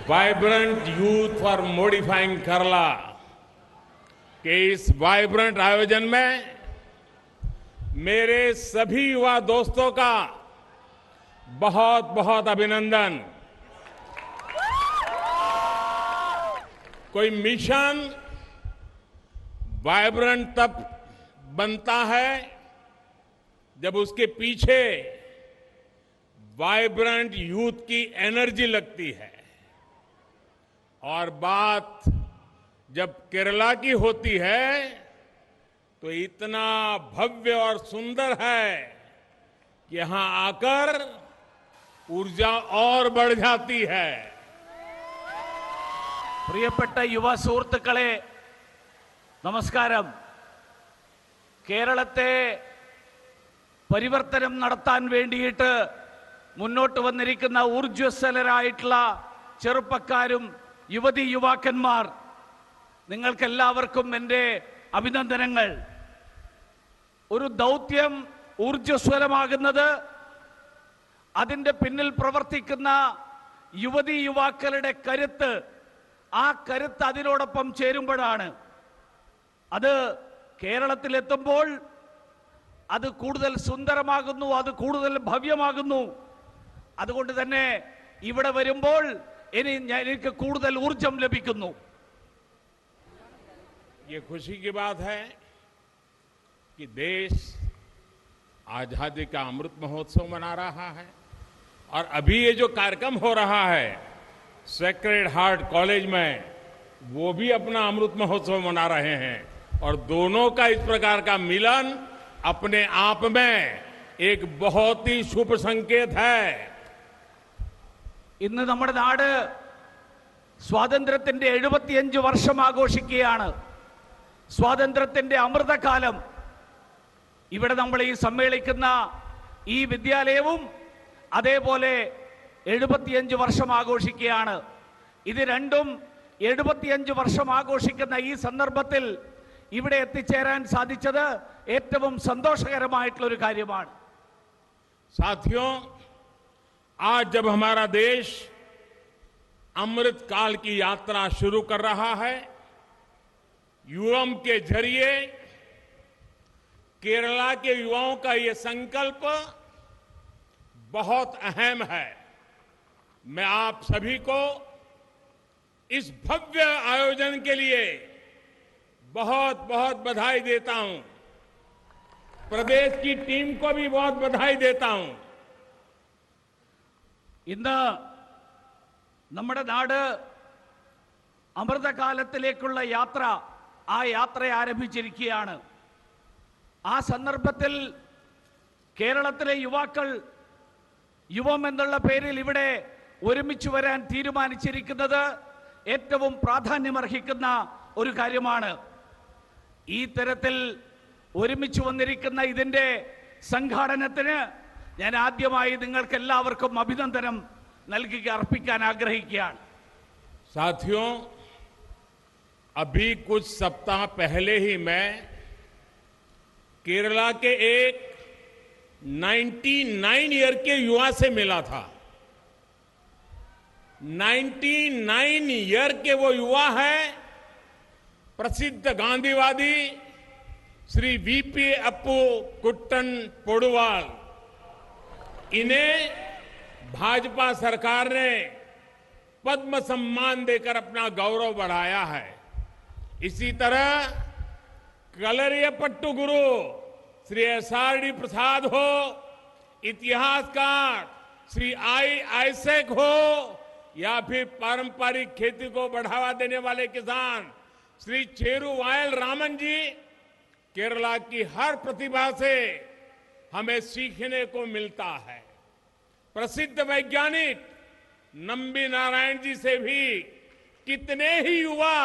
Vibrant youth for modifying Kerala के इस vibrant आयोजन में मेरे सभी युवा दोस्तों का बहुत बहुत अभिनंदन। कोई मिशन वाइब्रेंट तब बनता है जब उसके पीछे वाइब्रेंट यूथ की एनर्जी लगती है। और बात जब केरला की होती है तो इतना भव्य और सुंदर है कि यहां आकर ऊर्जा और बढ़ जाती है। പ്രിയപ്പെട്ട യുവ സുഹൃത്തുക്കളെ നമസ്കാരം. കേരളത്തെ പരിവർത്തനം നടത്താൻ വേണ്ടിയിട്ട് മുന്നോട്ട് വന്നിരിക്കുന്ന ഊർജ്ജസ്വലരായിട്ടുള്ള ചെറുപ്പക്കാരും യുവതി യുവാക്കന്മാർ, നിങ്ങൾക്കെല്ലാവർക്കും എൻ്റെ അഭിനന്ദനങ്ങൾ. ഒരു ദൗത്യം ഊർജ്ജസ്വലമാകുന്നത് അതിൻ്റെ പിന്നിൽ പ്രവർത്തിക്കുന്ന യുവതി യുവാക്കളുടെ കരുത്ത്, ആ കരുത്ത് അതിനോടൊപ്പം ചേരുമ്പോഴാണ്. അത് കേരളത്തിലെത്തുമ്പോൾ അത് കൂടുതൽ സുന്ദരമാകുന്നു, അത് കൂടുതൽ ഭവ്യമാകുന്നു. അതുകൊണ്ട് തന്നെ ഇവിടെ വരുമ്പോൾ എനിക്ക് കൂടുതൽ ഊർജം ലഭിക്കുന്നു. ये खुशी की बात है कि देश आजादी का अमृत महोत्सव मना रहा है और अभी ये जो कार्यक्रम हो रहा है सेक्रेड हार्ट कॉलेज में, वो भी अपना अमृत महोत्सव मना रहे हैं। और दोनों का इस प्रकार का मिलन अपने आप में एक बहुत ही शुभ संकेत है। ഇന്ന് നമ്മുടെ നാട് സ്വാതന്ത്ര്യത്തിന്റെ 75 വർഷം ആഘോഷിക്കുകയാണ്. സ്വാതന്ത്ര്യത്തിന്റെ അമൃതകാലം. ഇവിടെ നമ്മൾ ഈ സമ്മേളിക്കുന്ന ഈ വിദ്യാലയവും അതേപോലെ 75 വർഷം ആഘോഷിക്കുകയാണ്. ഇത് രണ്ടും 75 വർഷം ആഘോഷിക്കുന്ന ഈ സന്ദർഭത്തിൽ ഇവിടെ എത്തിച്ചേരാൻ സാധിച്ചത് ഏറ്റവും സന്തോഷകരമായിട്ടുള്ള ഒരു കാര്യമാണ്. साथियों, आज जब हमारा देश अमृत काल की यात्रा शुरू कर रहा है, यूएम के जरिए केरला के युवाओं का ये संकल्प बहुत अहम है। मैं आप सभी को इस भव्य आयोजन के लिए बहुत बहुत बधाई देता हूं। प्रदेश की टीम को भी बहुत बधाई देता हूं। ഇന്ന് നമ്മുടെ നാട് അമൃതകാലത്തിലേക്കുള്ള യാത്ര, ആ യാത്ര ആരംഭിച്ചിരിക്കുകയാണ്. ആ സന്ദർഭത്തിൽ കേരളത്തിലെ യുവാക്കൾ യുവം എന്നുള്ള പേരിൽ ഇവിടെ ഒരുമിച്ച് വരാൻ തീരുമാനിച്ചിരിക്കുന്നത് ഏറ്റവും പ്രാധാന്യമർഹിക്കുന്ന ഒരു കാര്യമാണ്. ഈ തരത്തിൽ ഒരുമിച്ച് വന്നിരിക്കുന്ന ഇതിന്റെ സംഘാടനത്തിന് ഞാൻ ആദ്യമായി നിങ്ങൾക്ക് എല്ലാവർക്കും അഭിനന്ദനം നൽകുക, അർപ്പിക്കാൻ ആഗ്രഹിക്കുകയാണ്. साथियों, अभी कुछ सप्ताह पहले ही मैं केरला के एक 99 ईयर के युवा से मिला था। 99 ईयर के वो युवा है प्रसिद्ध गांधीवादी श्री वीपी अप्पू कुट्टन पोडुवाल। इन्हें भाजपा सरकार ने पद्म सम्मान देकर अपना गौरव बढ़ाया है। इसी तरह कलरियपट्टू गुरु श्री एसआरडी प्रसाद हो, इतिहासकार श्री आई आइसेक हो, या फिर पारंपरिक खेती को बढ़ावा देने वाले किसान श्री चेरू वायल रामन जी, केरला की हर प्रतिभा से हमें सीखने को मिलता है। प्रसिद्ध वैज्ञानिक नंबी नारायण जी से भी कितने ही युवा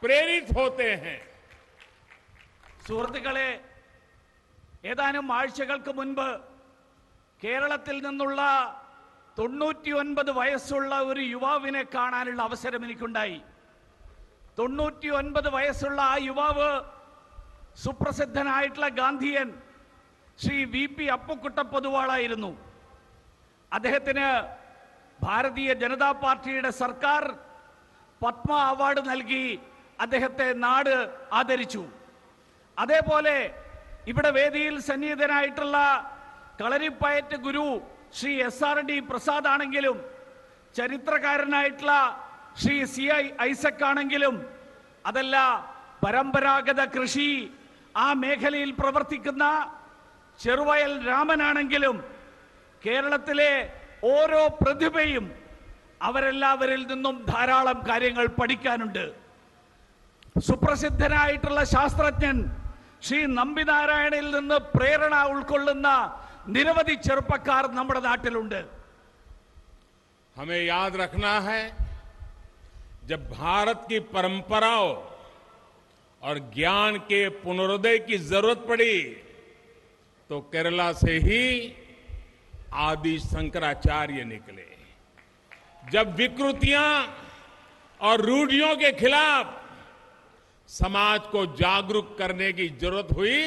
प्रेरित होते हैं। സുഹൃത്തുക്കളെ, ഏതാനും ആഴ്ചകൾക്ക് മുൻപ് കേരളത്തിൽ നിന്നുള്ള 99 വയസ്സുള്ള ഒരു യുവാവിനെ കാണാനുള്ള അവസരം എനിക്കുണ്ടായി. 99 വയസ്സുള്ള ആ യുവാവ് സുപ്രസിദ്ധനായിട്ടുള്ള ഗാന്ധിയൻ ശ്രീ വി പി അപ്പുക്കുട്ട പൊതുവാളായിരുന്നു. അദ്ദേഹത്തിന് ഭാരതീയ ജനതാ പാർട്ടിയുടെ സർക്കാർ പത്മ അവാർഡ് നൽകി അദ്ദേഹത്തെ നാട് ആദരിച്ചു. അതേപോലെ ഇവിടെ വേദിയിൽ സന്നിഹിതനായിട്ടുള്ള കളരിപ്പയറ്റ് ഗുരു ശ്രീ SRD പ്രസാദ് ആണെങ്കിലും ചരിത്രകാരനായിട്ടുള്ള ശ്രീ CI ഐസക് ആണെങ്കിലും അതല്ല പരമ്പരാഗത കൃഷി ആ മേഖലയിൽ പ്രവർത്തിക്കുന്ന ചെറുവയൽ രാമനാണെങ്കിലും കേരളത്തിലെ ഓരോ പ്രതിഭയും അവരെല്ലാവരിൽ നിന്നും ധാരാളം കാര്യങ്ങൾ പഠിക്കാനുണ്ട്. സുപ്രസിദ്ധനായിട്ടുള്ള ശാസ്ത്രജ്ഞൻ ശ്രീ നമ്പിനാരായണയിൽ നിന്ന് പ്രേരണ ഉൾക്കൊള്ളുന്ന നിരവധി ചെറുപ്പക്കാർ നമ്മുടെ നാട്ടിലുണ്ട്. हमें याद रखना है, जब भारत की परंपराओं और ज्ञान के पुनरोदय की जरूरत पड़ी तो केरला से ही आदि शंकराचार्य निकले. जब विकृतियां और रूढ़ियों के खिलाफ समाज को जागरूक करने की जरूरत हुई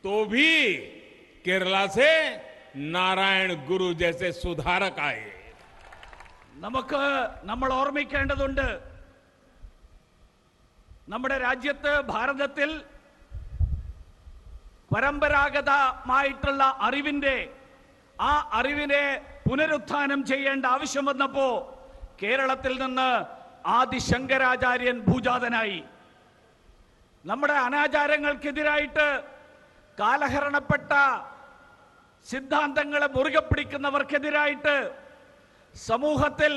तो भी केरला से नारायण गुरु जैसे सुधारक आए. നമ്മൾ ഓർമ്മിക്കേണ്ടതുണ്ട്, നമ്മുടെ രാജ്യത്ത് ഭാരതത്തിൽ പരമ്പരാഗതമായിട്ടുള്ള ആ അറിവിനെ പുനരുത്ഥാനം ചെയ്യേണ്ട ആവശ്യം വന്നപ്പോ കേരളത്തിൽ നിന്ന് ആദി ശങ്കരാചാര്യൻ ഭൂജാതനായി. നമ്മുടെ അനാചാരങ്ങൾക്കെതിരായിട്ട് കാലഹരണപ്പെട്ട സിദ്ധാന്തങ്ങളെ മുറുകെ പിടിക്കുന്നവർക്കെതിരായിട്ട് സമൂഹത്തിൽ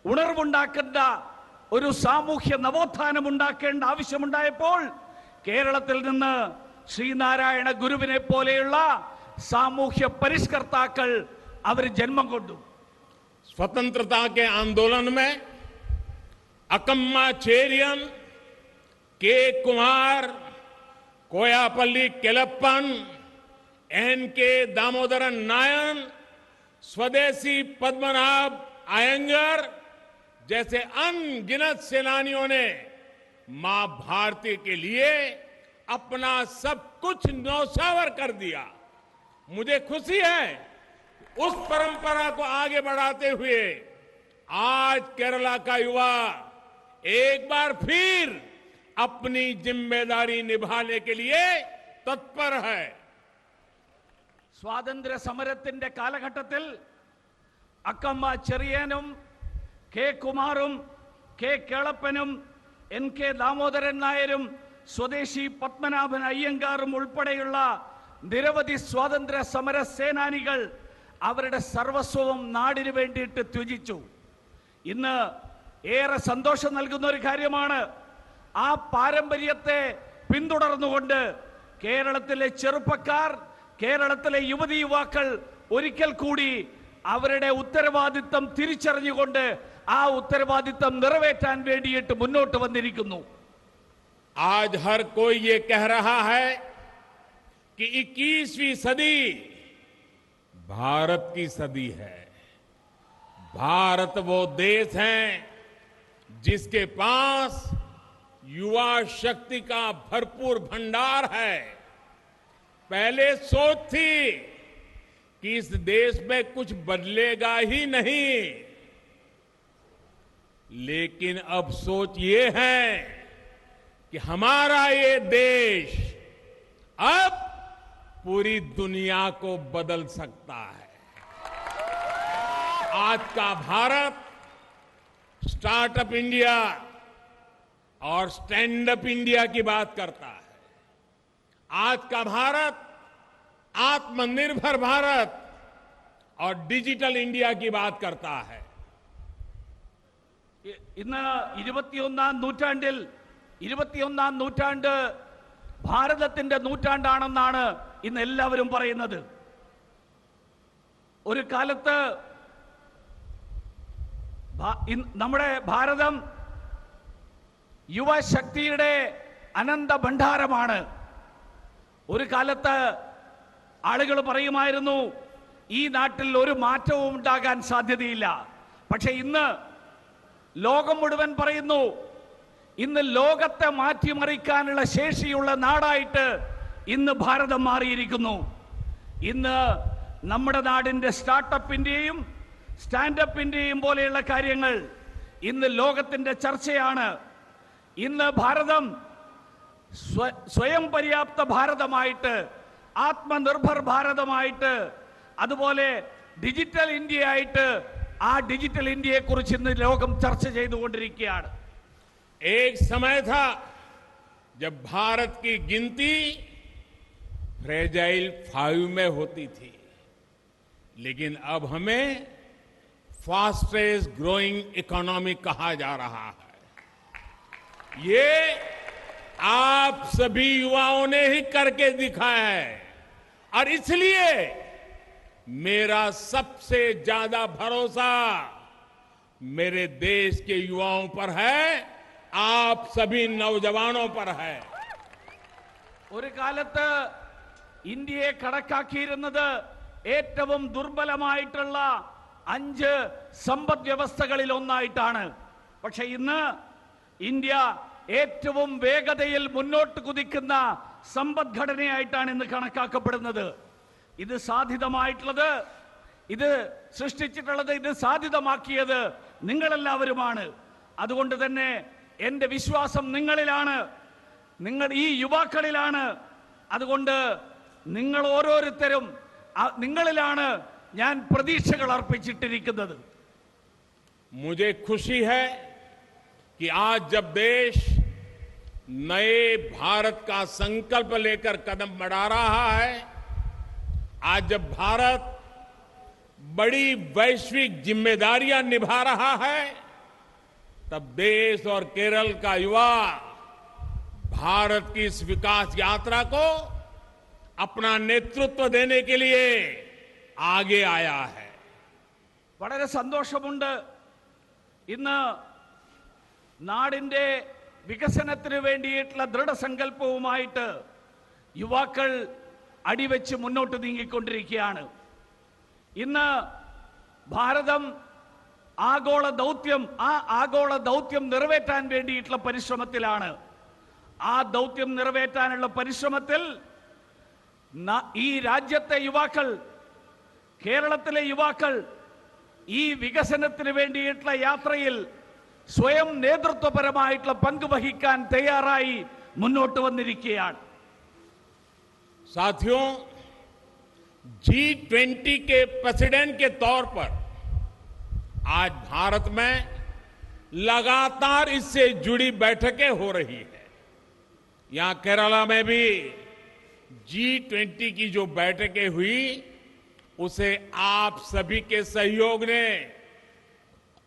ഉണർവുണ്ടാക്കേണ്ട ഒരു സാമൂഹ്യ നവോത്ഥാനം ഉണ്ടാക്കേണ്ട ആവശ്യമുണ്ടായപ്പോൾ കേരളത്തിൽ നിന്ന് ശ്രീനാരായണ ഗുരുവിനെ പോലെയുള്ള സാമൂഹ്യ പരിഷ്കർത്താക്കൾ അവർ ജന്മം കൊണ്ടു. स्वतंत्रता के आंदोलन में अकम्मा चेरियन, के कुमार, कोयापल्ली केलप्पन, NK दामोदरन नायन, स्वदेशी पद्मनाभ अयंगर जैसे अनगिनत सेनानियों ने मां भारती के लिए अपना सब कुछ न्यौछावर कर दिया. मुझे खुशी है उस परंपरा को आगे बढ़ाते हुए आज केरला का युवा एक बार फिर अपनी जिम्मेदारी निभाने के लिए तत्पर है. സ്വാതന്ത്ര്യ സമരത്തിന്റെ കാലഘട്ടത്തിൽ അക്കമ്മ ചെറിയനും കെ കുമാറും കെ കേളപ്പനും NK ദാമോദരൻ നായരും സ്വദേശി പത്മനാഭൻ അയ്യങ്കാറും ഉൾപ്പെടെയുള്ള നിരവധി സ്വാതന്ത്ര്യ സമര സേനാനികൾ അവരുടെ സർവസ്വവും നാടിനു വേണ്ടിയിട്ട് ത്യജിച്ചു. ഇന്ന് ഏറെ സന്തോഷം നൽകുന്ന ഒരു കാര്യമാണ്, ആ പാരമ്പര്യത്തെ പിന്തുടർന്നുകൊണ്ട് കേരളത്തിലെ ചെറുപ്പക്കാർ, കേരളത്തിലെ യുവതി യുവാക്കൾ ഒരിക്കൽ കൂടി അവരുടെ ഉത്തരവാദിത്തം തിരിച്ചറിഞ്ഞുകൊണ്ട് ആ ഉത്തരവാദിത്തം നിറവേറ്റാൻ വേണ്ടിയിട്ട് മുന്നോട്ട് വന്നിരിക്കുന്നു. आज हर कोई ये कह रहा है कि 21वीं सदी भारत की सदी है. भारत वो देश है जिसके पास युवा शक्ति का भरपूर भंडार है. पहले सोच थी कि इस देश में कुछ बदलेगा ही नहीं, लेकिन अब सोच ये है कि हमारा ये देश अब पूरी दुनिया को बदल सकता है. आज का भारत स्टार्टअप इंडिया और स्टैंड अप इंडिया की बात करता है. आज का भारत आत्मनिर्भर भारत और डिजिटल इंडिया की बात करता है. ഇന്ന് 21ാം നൂറ്റാണ്ട് ഭാരതത്തിന്റെ നൂറ്റാണ്ടാണെന്നാണ് ഇന്ന് എല്ലാവരും പറയുന്നത്. ഒരു കാലത്ത് നമ്മുടെ ഭാരതം യുവശക്തിയുടെ അനന്ത ഭണ്ഡാരമാണ്. ഒരു കാലത്ത് ആളുകൾ പറയുമായിരുന്നു ഈ നാട്ടിൽ ഒരു മാറ്റവും ഉണ്ടാകാൻ സാധ്യതയില്ല. പക്ഷെ ഇന്ന് ലോകം മുഴുവൻ പറയുന്നു ഇന്ന് ലോകത്തെ മാറ്റിമറിക്കാനുള്ള ശേഷിയുള്ള നാടായിട്ട് ഇന്ന് ഭാരതം മാറിയിരിക്കുന്നു. ഇന്ന് നമ്മുടെ നാടിന്റെ സ്റ്റാർട്ടപ്പ് ഇന്ത്യയും സ്റ്റാൻഡപ്പ് ഇന്ത്യയും പോലെയുള്ള കാര്യങ്ങൾ ഇന്ന് ലോകത്തിന്റെ ചർച്ചയാണ്. ഇന്ന് ഭാരതം സ്വയം പര്യാപ്ത ഭാരതമായിട്ട്, ആത്മനിർഭർ ഭാരതമായിട്ട്, അതുപോലെ ഡിജിറ്റൽ ഇന്ത്യയായിട്ട്, ആ ഡിജിറ്റൽ ഇന്ത്യയെ കുറിച്ച് ഇന്ന് ലോകം ചർച്ച ചെയ്തുകൊണ്ടിരിക്കുകയാണ്. एक समय था जब भारत की गिनती फ्रेजाइल 5 में होती थी, लेकिन अब हमें फास्टेस्ट ग्रोइंग इकोनॉमी कहा जा रहा है. ये आप सभी युवाओं ने ही करके दिखाया है और इसलिए मेरा सबसे ज्यादा भरोसा मेरे देश के युवाओं पर है, आप सभी नौजवानों पर है. ഒരു കാലത്ത് ഇന്ത്യയെ കണക്കാക്കിയിരുന്നത് ഏറ്റവും ദുർബലമായിട്ടുള്ള 5 സമ്പദ് വ്യവസ്ഥകളിൽ ഒന്നായിട്ടാണ്. പക്ഷെ ഇന്ന് ഇന്ത്യ ഏറ്റവും വേഗതയിൽ മുന്നോട്ട് കുതിക്കുന്ന സമ്പദ്ഘടനയായിട്ടാണ് ഇന്ന് കണക്കാക്കപ്പെടുന്നത്. ഇത് സാധ്യതമായിട്ടുള്ളത്, ഇത് സൃഷ്ടിച്ചിട്ടുള്ളത്, ഇത് സാധ്യതമാക്കിയത് നിങ്ങളെല്ലാവരുമാണ്. അതുകൊണ്ട് തന്നെ എന്റെ വിശ്വാസം നിങ്ങളിലാണ്, നിങ്ങൾ ഈ യുവാക്കളിലാണ്. അതുകൊണ്ട് നിങ്ങൾ ഓരോരുത്തരും നിങ്ങളിലാണ് ഞാൻ പ്രതീക്ഷകൾ അർപ്പിച്ചിട്ടിരിക്കുന്നത്. मुझे खुशी है कि आज जब देश नए भारत का संकल्प लेकर कदम बढ़ा रहा है, आज जब भारत बड़ी वैश्विक जिम्मेदारियां निभा रहा है, तब देश और केरल का युवा भारत की इस विकास यात्रा को अपना नेतृत्व देने के लिए आगे आया है. വളരെ സന്തോഷമുണ്ട്. ഇന്ന് നാടിന്റെ വികസനത്തിന് വേണ്ടിയിട്ടുള്ള ദൃഢസങ്കല്പവുമായിട്ട് യുവാക്കൾ അടിവെച്ച് മുന്നോട്ട് നീങ്ങിക്കൊണ്ടിരിക്കുകയാണ്. ഇന്ന് ഭാരതം ആഗോള ദൗത്യം നിറവേറ്റാൻ വേണ്ടിയിട്ടുള്ള പരിശ്രമത്തിലാണ്. ആ ദൗത്യം നിറവേറ്റാനുള്ള പരിശ്രമത്തിൽ ഈ രാജ്യത്തെ യുവാക്കൾ, കേരളത്തിലെ യുവാക്കൾ ഈ വികസനത്തിന് വേണ്ടിയിട്ടുള്ള യാത്രയിൽ സ്വയം നേതൃത്വപരമായിട്ടുള്ള പങ്ക് വഹിക്കാൻ തയ്യാറായി മുന്നോട്ട് വന്നിരിക്കുകയാണ്. साथियों, G20 के प्रेसिडेंट के तौर पर आज भारत में लगातार इससे जुड़ी बैठकें हो रही है. यहां केरला में भी G20 की जो बैठकें हुई, उसे आप सभी के सहयोग ने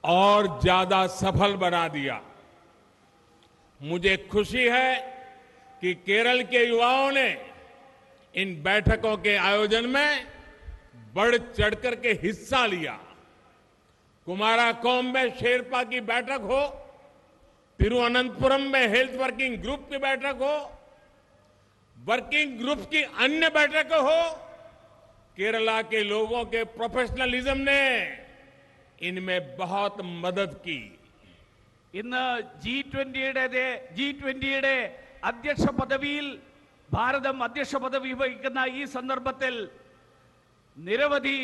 और ज्यादा सफल बना दिया. मुझे खुशी है कि केरल के युवाओं ने इन बैठकों के आयोजन में बढ़ चढ़कर के हिस्सा लिया. कुमाराकोम में शेरपा की बैठक हो, तिरुवनंतपुरम में हेल्थ वर्किंग ग्रुप की बैठक हो, वर्किंग ग्रुप की अन्य बैठकें हो, केरला के लोगों के प्रोफेशनलिज्म ने इनमें बहुत मदद की. ഇന്ന് G20 അധ്യക്ഷ പദവിയിൽ ഭാരതം അധ്യക്ഷ പദവി വഹിക്കുന്ന ഈ സന്ദർഭത്തിൽ നിരവധി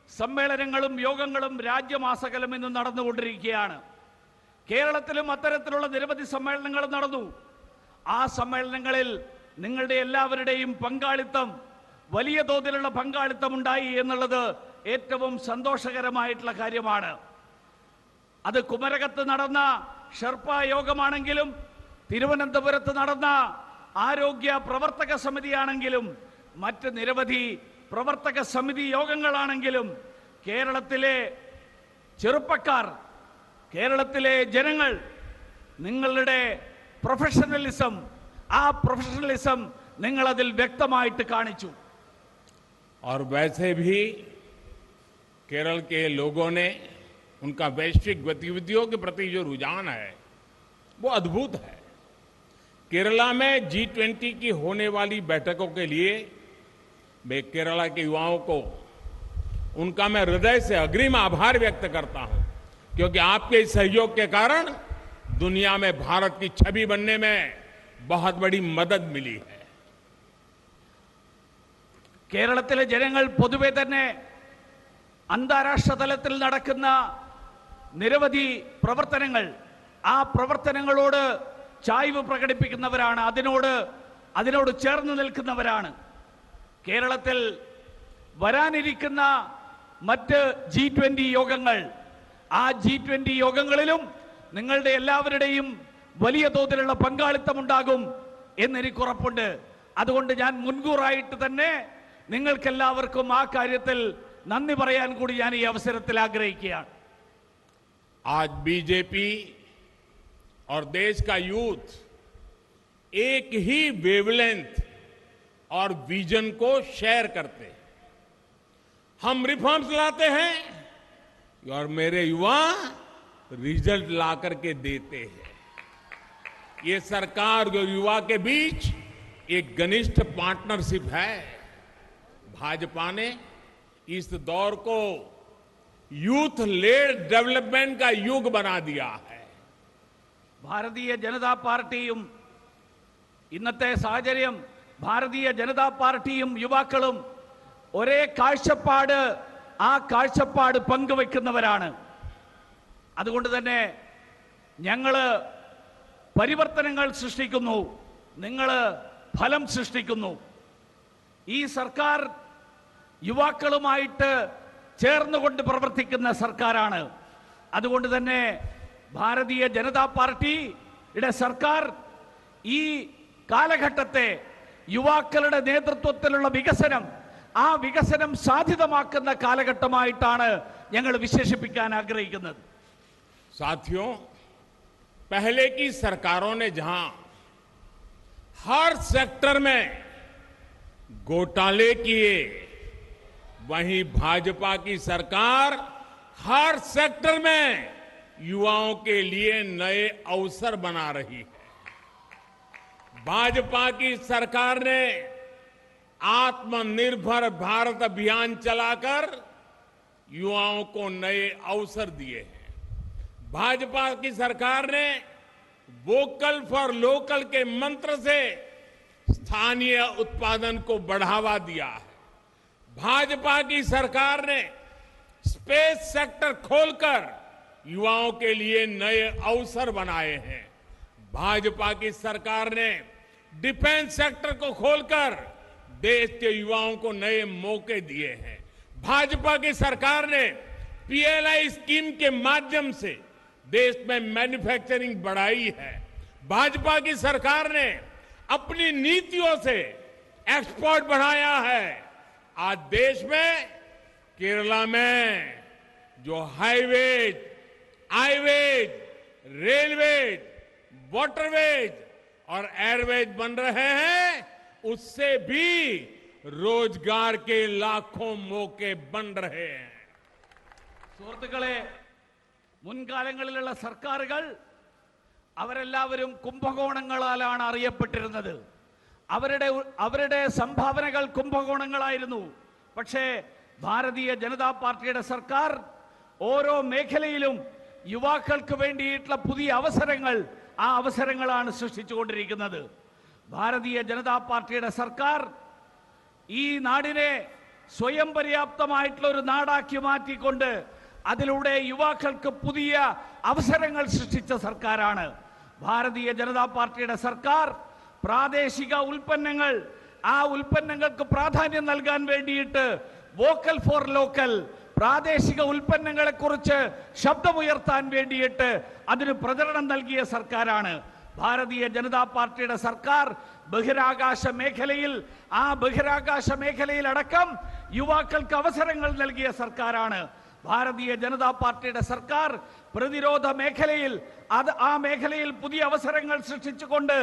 സമ്മേളനങ്ങളും യോഗങ്ങളും രാജ്യമാസകലം ഇന്ന് നടന്നുകൊണ്ടിരിക്കുകയാണ്. കേരളത്തിലും അത്തരത്തിലുള്ള നിരവധി സമ്മേളനങ്ങൾ നടന്നു. ആ സമ്മേളനങ്ങളിൽ നിങ്ങളുടെ എല്ലാവരുടെയും പങ്കാളിത്തം, വലിയ തോതിലുള്ള പങ്കാളിത്തം ഉണ്ടായി എന്നുള്ളത് ഏറ്റവും സന്തോഷകരമായിട്ടുള്ള കാര്യമാണ്. അത് കുമരകത്ത് നടന്ന ഷെർപ്പ യോഗമാണെങ്കിലും, തിരുവനന്തപുരത്ത് നടന്ന ആരോഗ്യ പ്രവർത്തക സമിതിയാണെങ്കിലും, മറ്റ് നിരവധി പ്രവർത്തക സമിതി യോഗങ്ങളാണെങ്കിലും, കേരളത്തിലെ ചെറുപ്പക്കാർ, കേരളത്തിലെ ജനങ്ങൾ നിങ്ങളുടെ പ്രൊഫഷണലിസം, ആ പ്രൊഫഷണലിസം നിങ്ങൾ അതിൽ വ്യക്തമായിട്ട് കാണിച്ചു. और वैसे भी केरल के लोगों ने, उनका वैश्विक गतिविधियों के प्रति जो रुझान है वो अद्भुत है. केरला में G20 की होने वाली बैठकों के लिए मैं केरला के युवाओं को, उनका मैं हृदय से अग्रिम आभार व्यक्त करता हूं, क्योंकि आपके इस सहयोग के कारण दुनिया में भारत की छवि बनने में बहुत बड़ी मदद मिली है. കേരളത്തിലെ ജനങ്ങൾ പൊതുവെ തന്നെ അന്താരാഷ്ട്ര തലത്തിൽ നടക്കുന്ന നിരവധി പ്രവർത്തനങ്ങൾ, ആ പ്രവർത്തനങ്ങളോട് ചായ്വ് പ്രകടിപ്പിക്കുന്നവരാണ്, അതിനോട് ചേർന്ന് നിൽക്കുന്നവരാണ്. കേരളത്തിൽ വരാനിരിക്കുന്ന മറ്റ് G20 യോഗങ്ങൾ, ആ G20 യോഗങ്ങളിലും നിങ്ങളുടെ എല്ലാവരുടെയും വലിയ തോതിലുള്ള പങ്കാളിത്തം ഉണ്ടാകും എന്നെനിക്ക് ഉറപ്പുണ്ട്. അതുകൊണ്ട് ഞാൻ മുൻകൂറായിട്ട് തന്നെ നിങ്ങൾക്കെല്ലാവർക്കും ആ കാര്യത്തിൽ നന്ദി പറയാൻ കൂടി ഞാൻ ഈ അവസരത്തിൽ ആഗ്രഹിക്കുകയാണ്. आज बीजेपी और देश का यूथ एक ही वेवलेंथ और विजन को शेयर करते हैं. हम रिफॉर्म्स लाते हैं और मेरे युवा रिजल्ट ला करके देते हैं. ये सरकार और युवा के बीच एक घनिष्ठ पार्टनरशिप है. भाजपा ने इस दौर को യൂത്ത് ലേഡ് ഡെവലപ്മെന്റ് का युग बना दिया है. ഭാരതീയ ജനതാ പാർട്ടിയും ഇന്നത്തെ സാഹചര്യം, ഭാരതീയ ജനതാ പാർട്ടിയും യുവാക്കളും ഒരേ കാഴ്ചപ്പാട്, ആ കാഴ്ചപ്പാട് പങ്കുവെക്കുന്നവരാണ്. അതുകൊണ്ട് തന്നെ ഞങ്ങള് പരിവർത്തനങ്ങൾ സൃഷ്ടിക്കുന്നു, നിങ്ങള് ഫലം സൃഷ്ടിക്കുന്നു. ഈ സർക്കാർ യുവാക്കളുമായിട്ട് ചേർന്നുകൊണ്ട് പ്രവർത്തിക്കുന്ന സർക്കാരാണ്. അതുകൊണ്ട് തന്നെ ഭാരതീയ ജനതാ പാർട്ടിയുടെ സർക്കാർ ഈ കാലഘട്ടത്തെ യുവാക്കളുടെ നേതൃത്വത്തിലുള്ള വികസനം, ആ വികസനം സാധ്യതമാക്കുന്ന കാലഘട്ടമായിട്ടാണ് ഞങ്ങൾ വിശേഷിപ്പിക്കാൻ ആഗ്രഹിക്കുന്നത്. साथियों, पहले की सरकारों ने जहां हर सेक्टर में घोटाले किए, वहीं भाजपा की सरकार हर सेक्टर में युवाओं के लिए नए अवसर बना रही है. भाजपा की सरकार ने आत्मनिर्भर भारत अभियान चलाकर युवाओं को नए अवसर दिए हैं. भाजपा की सरकार ने वोकल फॉर लोकल के मंत्र से स्थानीय उत्पादन को बढ़ावा दिया है. भाजपा की सरकार ने स्पेस सेक्टर खोलकर युवाओं के लिए नए अवसर बनाए हैं. भाजपा की सरकार ने डिफेंस सेक्टर को खोलकर देश के युवाओं को नए मौके दिए हैं. भाजपा की सरकार ने PLI स्कीम के माध्यम से देश में मैन्युफैक्चरिंग बढ़ाई है. भाजपा की सरकार ने अपनी नीतियों से एक्सपोर्ट बढ़ाया है. आज देश में केरला में जो हाईवेज, हाईवेज, रेलवेज, वाटरवेज और एयरवेज बन रहे हैं, उससे भी रोजगार के लाखों मौके बन रहे हैं. സുഹൃത്തുക്കളെ, മുൻകാലങ്ങളിലുള്ള സർക്കാരുകൾ അവരെല്ലാവരും കുംഭകോണങ്ങളാലാണ് അറിയപ്പെട്ടിരുന്നത്. അവരുടെ സംഭാവനകൾ കുംഭകോണങ്ങളായിരുന്നു. പക്ഷേ ഭാരതീയ ജനതാ പാർട്ടിയുടെ സർക്കാർ ഓരോ മേഖലയിലും യുവാക്കൾക്ക് വേണ്ടിയിട്ടുള്ള പുതിയ അവസരങ്ങൾ, ആ അവസരങ്ങളാണ് സൃഷ്ടിച്ചുകൊണ്ടിരിക്കുന്നത്. ഭാരതീയ ജനതാ പാർട്ടിയുടെ സർക്കാർ ഈ നാടിനെ സ്വയം പര്യാപ്തമായിട്ടുള്ള ഒരു നാടാക്കി മാറ്റിക്കൊണ്ട് അതിലൂടെ യുവാക്കൾക്ക് പുതിയ അവസരങ്ങൾ സൃഷ്ടിച്ച സർക്കാരാണ്. ഭാരതീയ ജനതാ പാർട്ടിയുടെ സർക്കാർ പ്രാദേശിക ഉൽപ്പന്നങ്ങൾ, ആ ഉൽപ്പന്നങ്ങൾക്ക് പ്രാധാന്യം നൽകാൻ വേണ്ടിയിട്ട് വോക്കൽ ഫോർ ലോക്കൽ, പ്രാദേശിക ഉൽപ്പന്നങ്ങളെ കുറിച്ച് ശബ്ദമുയർത്താൻ വേണ്ടിയിട്ട് അതിന് പ്രചരണം നൽകിയ സർക്കാരാണ്. ഭാരതീയ ജനതാ പാർട്ടിയുടെ സർക്കാർ ബഹിരാകാശ മേഖലയിൽ, ആ ബഹിരാകാശ മേഖലയിൽ അടക്കം യുവാക്കൾക്ക് അവസരങ്ങൾ നൽകിയ സർക്കാരാണ്. ഭാരതീയ ജനതാ പാർട്ടിയുടെ സർക്കാർ പ്രതിരോധ മേഖലയിൽ, ആ മേഖലയിൽ പുതിയ അവസരങ്ങൾ സൃഷ്ടിച്ചുകൊണ്ട്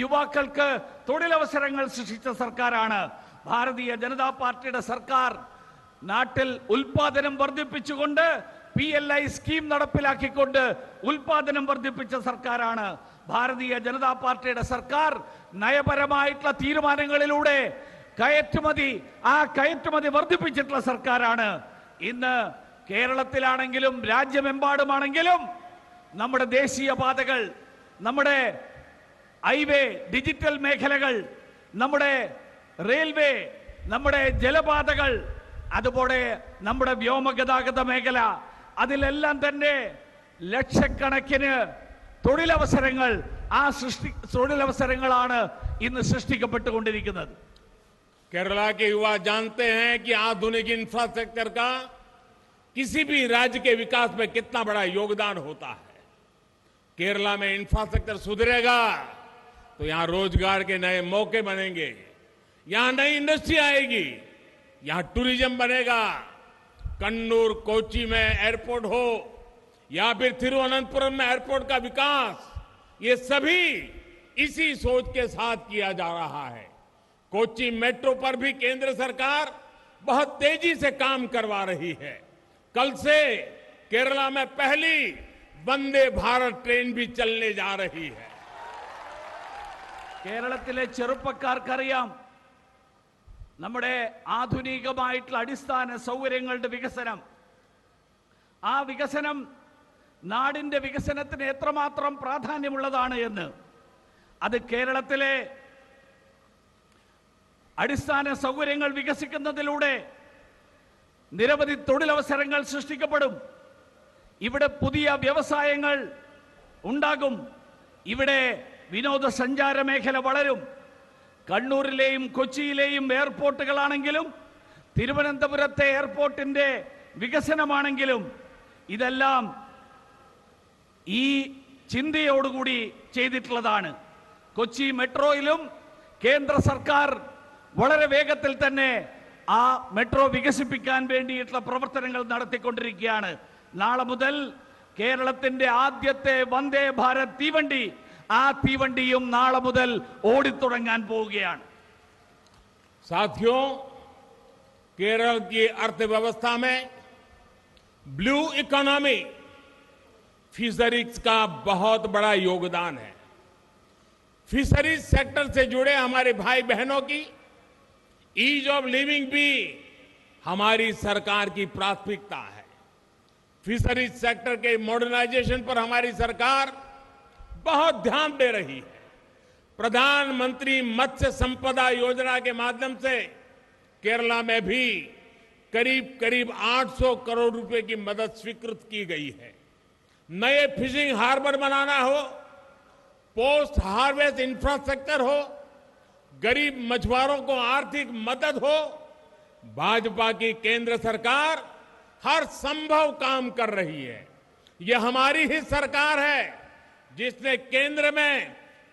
യുവാക്കൾക്ക് തൊഴിലവസരങ്ങൾ സൃഷ്ടിച്ച സർക്കാരാണ്. ഭാരതീയ ജനതാ പാർട്ടിയുടെ സർക്കാർ നാട്ടിൽ ഉൽപാദനം വർദ്ധിപ്പിച്ചുകൊണ്ട് PLI സ്കീം നടപ്പിലാക്കിക്കൊണ്ട് ഉൽപാദനം വർദ്ധിപ്പിച്ച സർക്കാരാണ്. ഭാരതീയ ജനതാ പാർട്ടിയുടെ സർക്കാർ നയപരമായിട്ടുള്ള തീരുമാനങ്ങളിലൂടെ കയറ്റുമതി വർദ്ധിപ്പിച്ചിട്ടുള്ള സർക്കാരാണ്. ഇന്ന് കേരളത്തിലാണെങ്കിലും രാജ്യമെമ്പാടുമാണെങ്കിലും നമ്മുടെ ദേശീയ പാതകൾ, നമ്മുടെ ഹൈവേ, ഡിജിറ്റൽ മേഖലകൾ, നമ്മുടെ റെയിൽവേ, നമ്മുടെ ജലപാതകൾ, അതുപോലെ നമ്മുടെ വ്യോമഗതാഗത മേഖല, അതിലെല്ലാം തന്നെ ലക്ഷക്കണക്കിന് തൊഴിലവസരങ്ങൾ, തൊഴിലവസരങ്ങളാണ് ഇന്ന് സൃഷ്ടിക്കപ്പെട്ടുകൊണ്ടിരിക്കുന്നത്. केरला के युवा जानते हैं कि आधुनिक इंफ्रास्ट्रक्चर का किसी भी राज्य के विकास में कितना बड़ा योगदान होता है। केरला में इंफ्रास्ट्रक्चर सुधरेगा तो यहां रोजगार के नए मौके बनेंगे, यहां नई इंडस्ट्री आएगी, यहां टूरिज्म बनेगा। कन्नूर कोच्चि में एयरपोर्ट हो या फिर तिरुवनंतपुरम में एयरपोर्ट का विकास, ये सभी इसी सोच के साथ किया जा रहा है। कोच्चि मेट्रो पर भी केंद्र सरकार बहुत तेजी से काम करवा रही है। कल से केरला में पहली वंदे भारत ट्रेन भी चलने जा रही है। കേരളത്തിലെ ചെറുപ്പക്കാർക്കറിയാം നമ്മുടെ ആധുനികമായിട്ടുള്ള അടിസ്ഥാന സൗകര്യങ്ങളുടെ വികസനം, ആ വികസനം നാടിന്റെ വികസനത്തിന് എത്രമാത്രം പ്രാധാന്യമുള്ളതാണ് എന്ന്. അത് കേരളത്തിലെ അടിസ്ഥാന സൗകര്യങ്ങൾ വികസിക്കുന്നതിലൂടെ നിരവധി തൊഴിലവസരങ്ങൾ സൃഷ്ടിക്കപ്പെടും. ഇവിടെ പുതിയ വ്യവസായങ്ങൾ ഉണ്ടാകും. ഇവിടെ വിനോദസഞ്ചാര മേഖല വളരും. കണ്ണൂരിലെയും കൊച്ചിയിലെയും എയർപോർട്ടുകളാണെങ്കിലും തിരുവനന്തപുരത്തെ എയർപോർട്ടിന്റെ വികസനമാണെങ്കിലും ഇതെല്ലാം ഈ ചിന്തയോടുകൂടി ചെയ്തിട്ടുള്ളതാണ്. കൊച്ചി മെട്രോയിലും കേന്ദ്ര സർക്കാർ വളരെ വേഗത്തിൽ തന്നെ ആ മെട്രോ വികസിപ്പിക്കാൻ വേണ്ടിയിട്ടുള്ള പ്രവർത്തനങ്ങൾ നടത്തിക്കൊണ്ടിരിക്കുകയാണ്. നാളെ മുതൽ കേരളത്തിന്റെ ആദ്യത്തെ വന്ദേ ഭാരത് തീവണ്ടി, ആ തീവണ്ടിയും നാളെ മുതൽ ഓടിത്തുടങ്ങാൻ പോവുകയാണ്. साथियों, केरल की अर्थव्यवस्था में ब्लू इकोनॉमी, फिशरीज का बहुत बड़ा योगदान है। फिशरीज सेक्टर से जुड़े हमारे भाई बहनों की ईज ऑफ लिविंग भी हमारी सरकार की प्राथमिकता है। फिशरीज सेक्टर के मॉडर्नाइजेशन पर हमारी सरकार बहुत ध्यान दे रही है। प्रधानमंत्री मत्स्य संपदा योजना के माध्यम से केरला में भी करीब करीब 800 करोड़ रुपए की मदद स्वीकृत की गई है। नए फिशिंग हार्बर बनाना हो, पोस्ट हार्वेस्ट इंफ्रास्ट्रक्चर हो, गरीब मछुआरों को आर्थिक मदद हो, भाजपा की केंद्र सरकार हर संभव काम कर रही है। यह हमारी ही सरकार है जिसने केंद्र में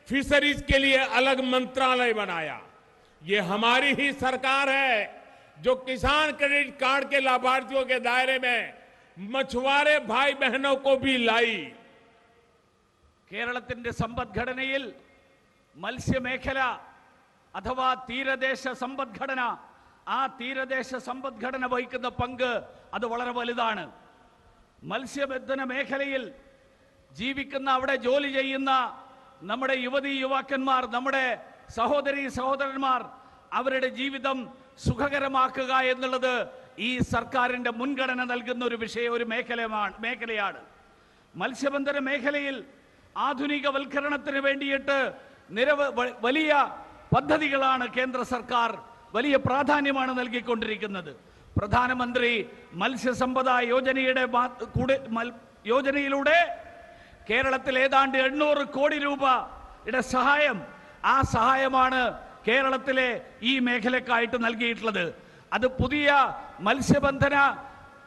फिशरीज के लिए अलग मंत्रालय बनाया। ये हमारी ही सरकार है जो किसान क्रेडिट कार्ड के लाभार्थियों के दायरे में मछुआरे भाई बहनों को भी लाई। കേരളത്തിന്റെ സമ്പദ്ഘടനയിൽ മത്സ്യമേഖല അഥവാ തീരദേശ സമ്പദ്ഘടന, ആ തീരദേശ സമ്പദ്ഘടന വഹിക്കുന്ന പങ്ക് അത് വളരെ വലുതാണ്. മത്സ്യബന്ധന മേഖലയിൽ ജീവിക്കുന്ന, അവിടെ ജോലി ചെയ്യുന്ന നമ്മുടെ യുവതീ യുവാക്കന്മാർ, നമ്മുടെ സഹോദരീ സഹോദരന്മാർ, അവരുടെ ജീവിതം സുഖകരമാക്കുക എന്നുള്ളത് ഈ സർക്കാരിന്റെ മുൻഗണന നൽകുന്ന ഒരു മേഖലയാണ്. മത്സ്യബന്ധന മേഖലയിൽ ആധുനികവൽക്കരണത്തിന് വേണ്ടിയിട്ട് വലിയ പദ്ധതികളാണ് കേന്ദ്ര സർക്കാർ, വലിയ പ്രാധാന്യമാണ് നൽകിക്കൊണ്ടിരിക്കുന്നത്. പ്രധാനമന്ത്രി മത്സ്യസമ്പദ യോജനയിലൂടെ കേരളത്തിൽ ഏതാണ്ട് 800 കോടി രൂപയുടെ സഹായം, ആ സഹായമാണ് കേരളത്തിലെ ഈ മേഖലക്കായിട്ട് നൽകിയിട്ടുള്ളത്. അത് പുതിയ മത്സ്യബന്ധന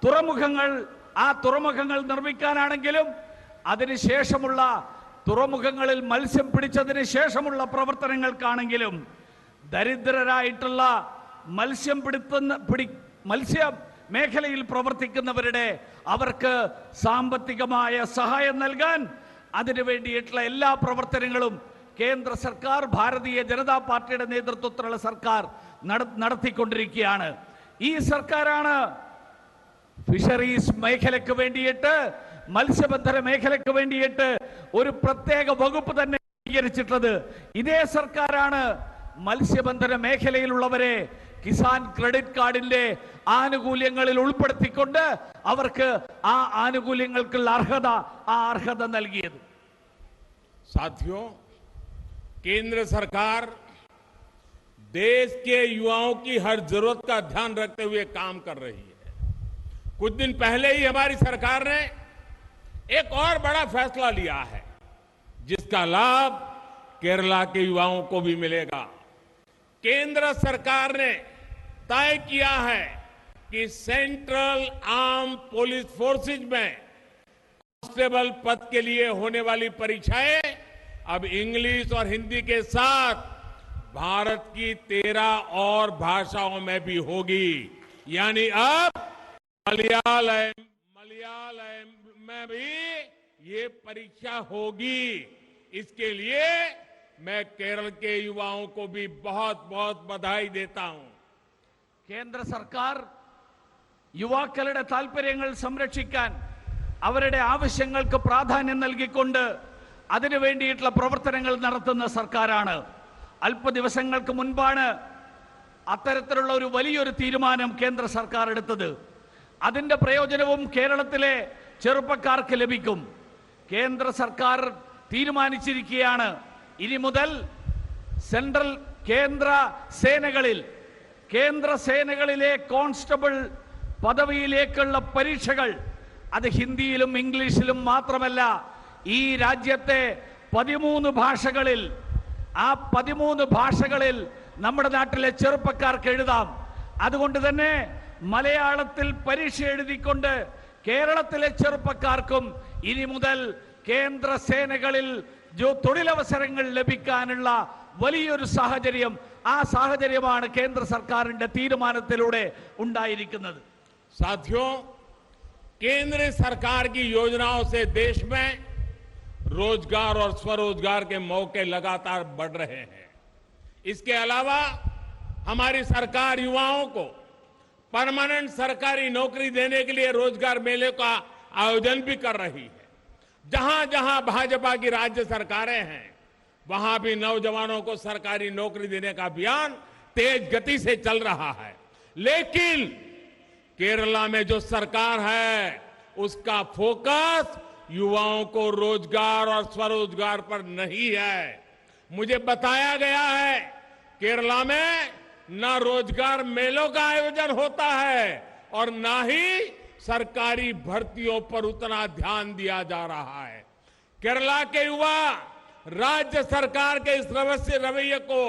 തുറമുഖങ്ങൾ, ആ തുറമുഖങ്ങൾ നിർമ്മിക്കാനാണെങ്കിലും അതിനുശേഷമുള്ള തുറമുഖങ്ങളിൽ മത്സ്യം പിടിച്ചതിന് ശേഷമുള്ള പ്രവർത്തനങ്ങൾക്കാണെങ്കിലും ദരിദ്രരായിട്ടുള്ള മത്സ്യ മേഖലയിൽ പ്രവർത്തിക്കുന്നവരുടെ അവർക്ക് സാമ്പത്തികമായ സഹായം നൽകാൻ അതിനു വേണ്ടിയിട്ടുള്ള എല്ലാ പ്രവർത്തനങ്ങളും കേന്ദ്ര സർക്കാർ, ഭാരതീയ ജനതാ പാർട്ടിയുടെ നേതൃത്വത്തിലുള്ള സർക്കാർ നടത്തിക്കൊണ്ടിരിക്കുകയാണ്. ഈ സർക്കാരാണ് ഫിഷറീസ് മേഖലയ്ക്ക് വേണ്ടിയിട്ട്, മത്സ്യബന്ധന മേഖലയ്ക്ക് വേണ്ടിയിട്ട് ഒരു പ്രത്യേക വകുപ്പ് തന്നെ സ്വീകരിച്ചിട്ടുള്ളത്. ഇതേ സർക്കാരാണ് മത്സ്യബന്ധന മേഖലയിലുള്ളവരെ കിസാൻ ക്രെഡിറ്റ് കാർഡിന്റെ ആനുകൂല്യങ്ങളിൽ ഉൾപ്പെടുത്തിക്കൊണ്ട് അവർക്ക് ആ ആനുകൂല്യങ്ങൾക്കുള്ള അർഹത നൽകിയത്. साथियों, केंद्र सरकार देश के युवाओं की हर जरूरत का ध्यान रखते हुए काम कर रही है। कुछ दिन पहले ही हमारी सरकार ने एक और बड़ा फैसला लिया है, जिसका लाभ केरला के युवाओं को भी मिलेगा। केंद्र सरकार ने तय किया है कि सेंट्रल आर्म पुलिस फोर्सेज में कांस्टेबल पद के लिए होने वाली परीक्षाएं अब इंग्लिश और हिंदी के साथ भारत की 13 और भाषाओं में भी होगी। यानी अब मलयालम में भी ये परीक्षा होगी। इसके लिए मैं केरल के युवाओं को भी बहुत बहुत बधाई देता हूं। കേന്ദ്ര സർക്കാർ യുവാക്കളുടെ താൽപര്യങ്ങൾ സംരക്ഷിക്കാൻ അവരുടെ ആവശ്യങ്ങൾക്ക് പ്രാധാന്യം നൽകിക്കൊണ്ട് അതിനു വേണ്ടിയിട്ടുള്ള പ്രവർത്തനങ്ങൾ നടത്തുന്ന സർക്കാരാണ്. അല്പ ദിവസങ്ങൾക്ക് മുൻപാണ് അത്തരത്തിലുള്ള ഒരു വലിയൊരു തീരുമാനം കേന്ദ്ര സർക്കാർ എടുത്തത്. അതിന്റെ പ്രയോജനവും കേരളത്തിലെ ചെറുപ്പക്കാർക്ക് ലഭിക്കും. കേന്ദ്ര സർക്കാർ തീരുമാനിച്ചിരിക്കുകയാണ് ഇനി മുതൽ സെൻട്രൽ കേന്ദ്ര സേനകളിലെ കോൺസ്റ്റബിൾ പദവിയിലേക്കുള്ള പരീക്ഷകൾ അത് ഹിന്ദിയിലും ഇംഗ്ലീഷിലും മാത്രമല്ല, ഈ രാജ്യത്തെ 13 ഭാഷകളിൽ, ആ 13 ഭാഷകളിൽ നമ്മുടെ നാട്ടിലെ ചെറുപ്പക്കാർക്ക് എഴുതാം. അതുകൊണ്ട് തന്നെ മലയാളത്തിൽ പരീക്ഷ എഴുതിക്കൊണ്ട് കേരളത്തിലെ ചെറുപ്പക്കാർക്കും ഇനി മുതൽ കേന്ദ്ര സേനകളിൽ തൊഴിലവസരങ്ങൾ ലഭിക്കാനുള്ള വലിയൊരു സാഹചര്യം, ആ സാഹചര്യമാണ് കേന്ദ്ര സർക്കാരിന്റെ തീരുമാനത്തിലൂടെ ഉണ്ടായിരിക്കുന്നത്. साथियों, केंद्र सरकार की योजनाओं से देश में रोजगार और स्वरोजगार के मौके लगातार बढ़ रहे हैं। इसके अलावा हमारी सरकार युवाओं को परमानेंट सरकारी नौकरी देने के लिए रोजगार मेले का आयोजन भी कर रही है। जहां जहां भाजपा की राज्य सरकारें हैं, वहां भी नौजवानों को सरकारी नौकरी देने का अभियान तेज गति से चल रहा है। लेकिन केरला में जो सरकार है, उसका फोकस युवाओं को रोजगार और स्वरोजगार पर नहीं है। मुझे बताया गया है केरला में न रोजगार मेलों का आयोजन होता है और न ही सरकारी भर्तियों पर उतना ध्यान दिया जा रहा है। केरला के युवा राज्य सरकार के इस रवैये को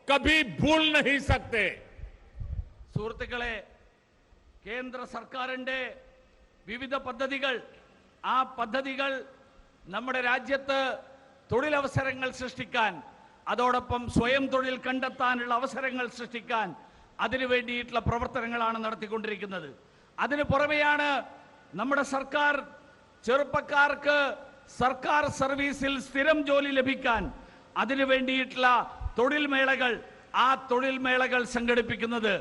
कभी भूल नहीं सकते। സുഹൃത്തുക്കളെ, കേന്ദ്ര സർക്കാരിന്റെ വിവിധ പദ്ധതികൾ, ആ പദ്ധതികൾ നമ്മുടെ രാജ്യത്ത് തൊഴിലവസരങ്ങൾ സൃഷ്ടിക്കാൻ, അതോടൊപ്പം സ്വയം തൊഴിൽ കണ്ടെത്താനുള്ള അവസരങ്ങൾ സൃഷ്ടിക്കാൻ അതിനു വേണ്ടിയിട്ടുള്ള പ്രവർത്തനങ്ങളാണ് നടത്തിക്കൊണ്ടിരിക്കുന്നത്. അതിനു പുറമെയാണ് നമ്മുടെ സർക്കാർ ചെറുപ്പക്കാർക്ക് സർക്കാർ സർവീസിൽ സ്ഥിരം ജോലി ലഭിക്കാൻ അതിനു വേണ്ടിയിട്ടുള്ള തൊഴിൽ മേളകൾ, ആ തൊഴിൽ മേളകൾ സംഘടിപ്പിക്കുന്നത്.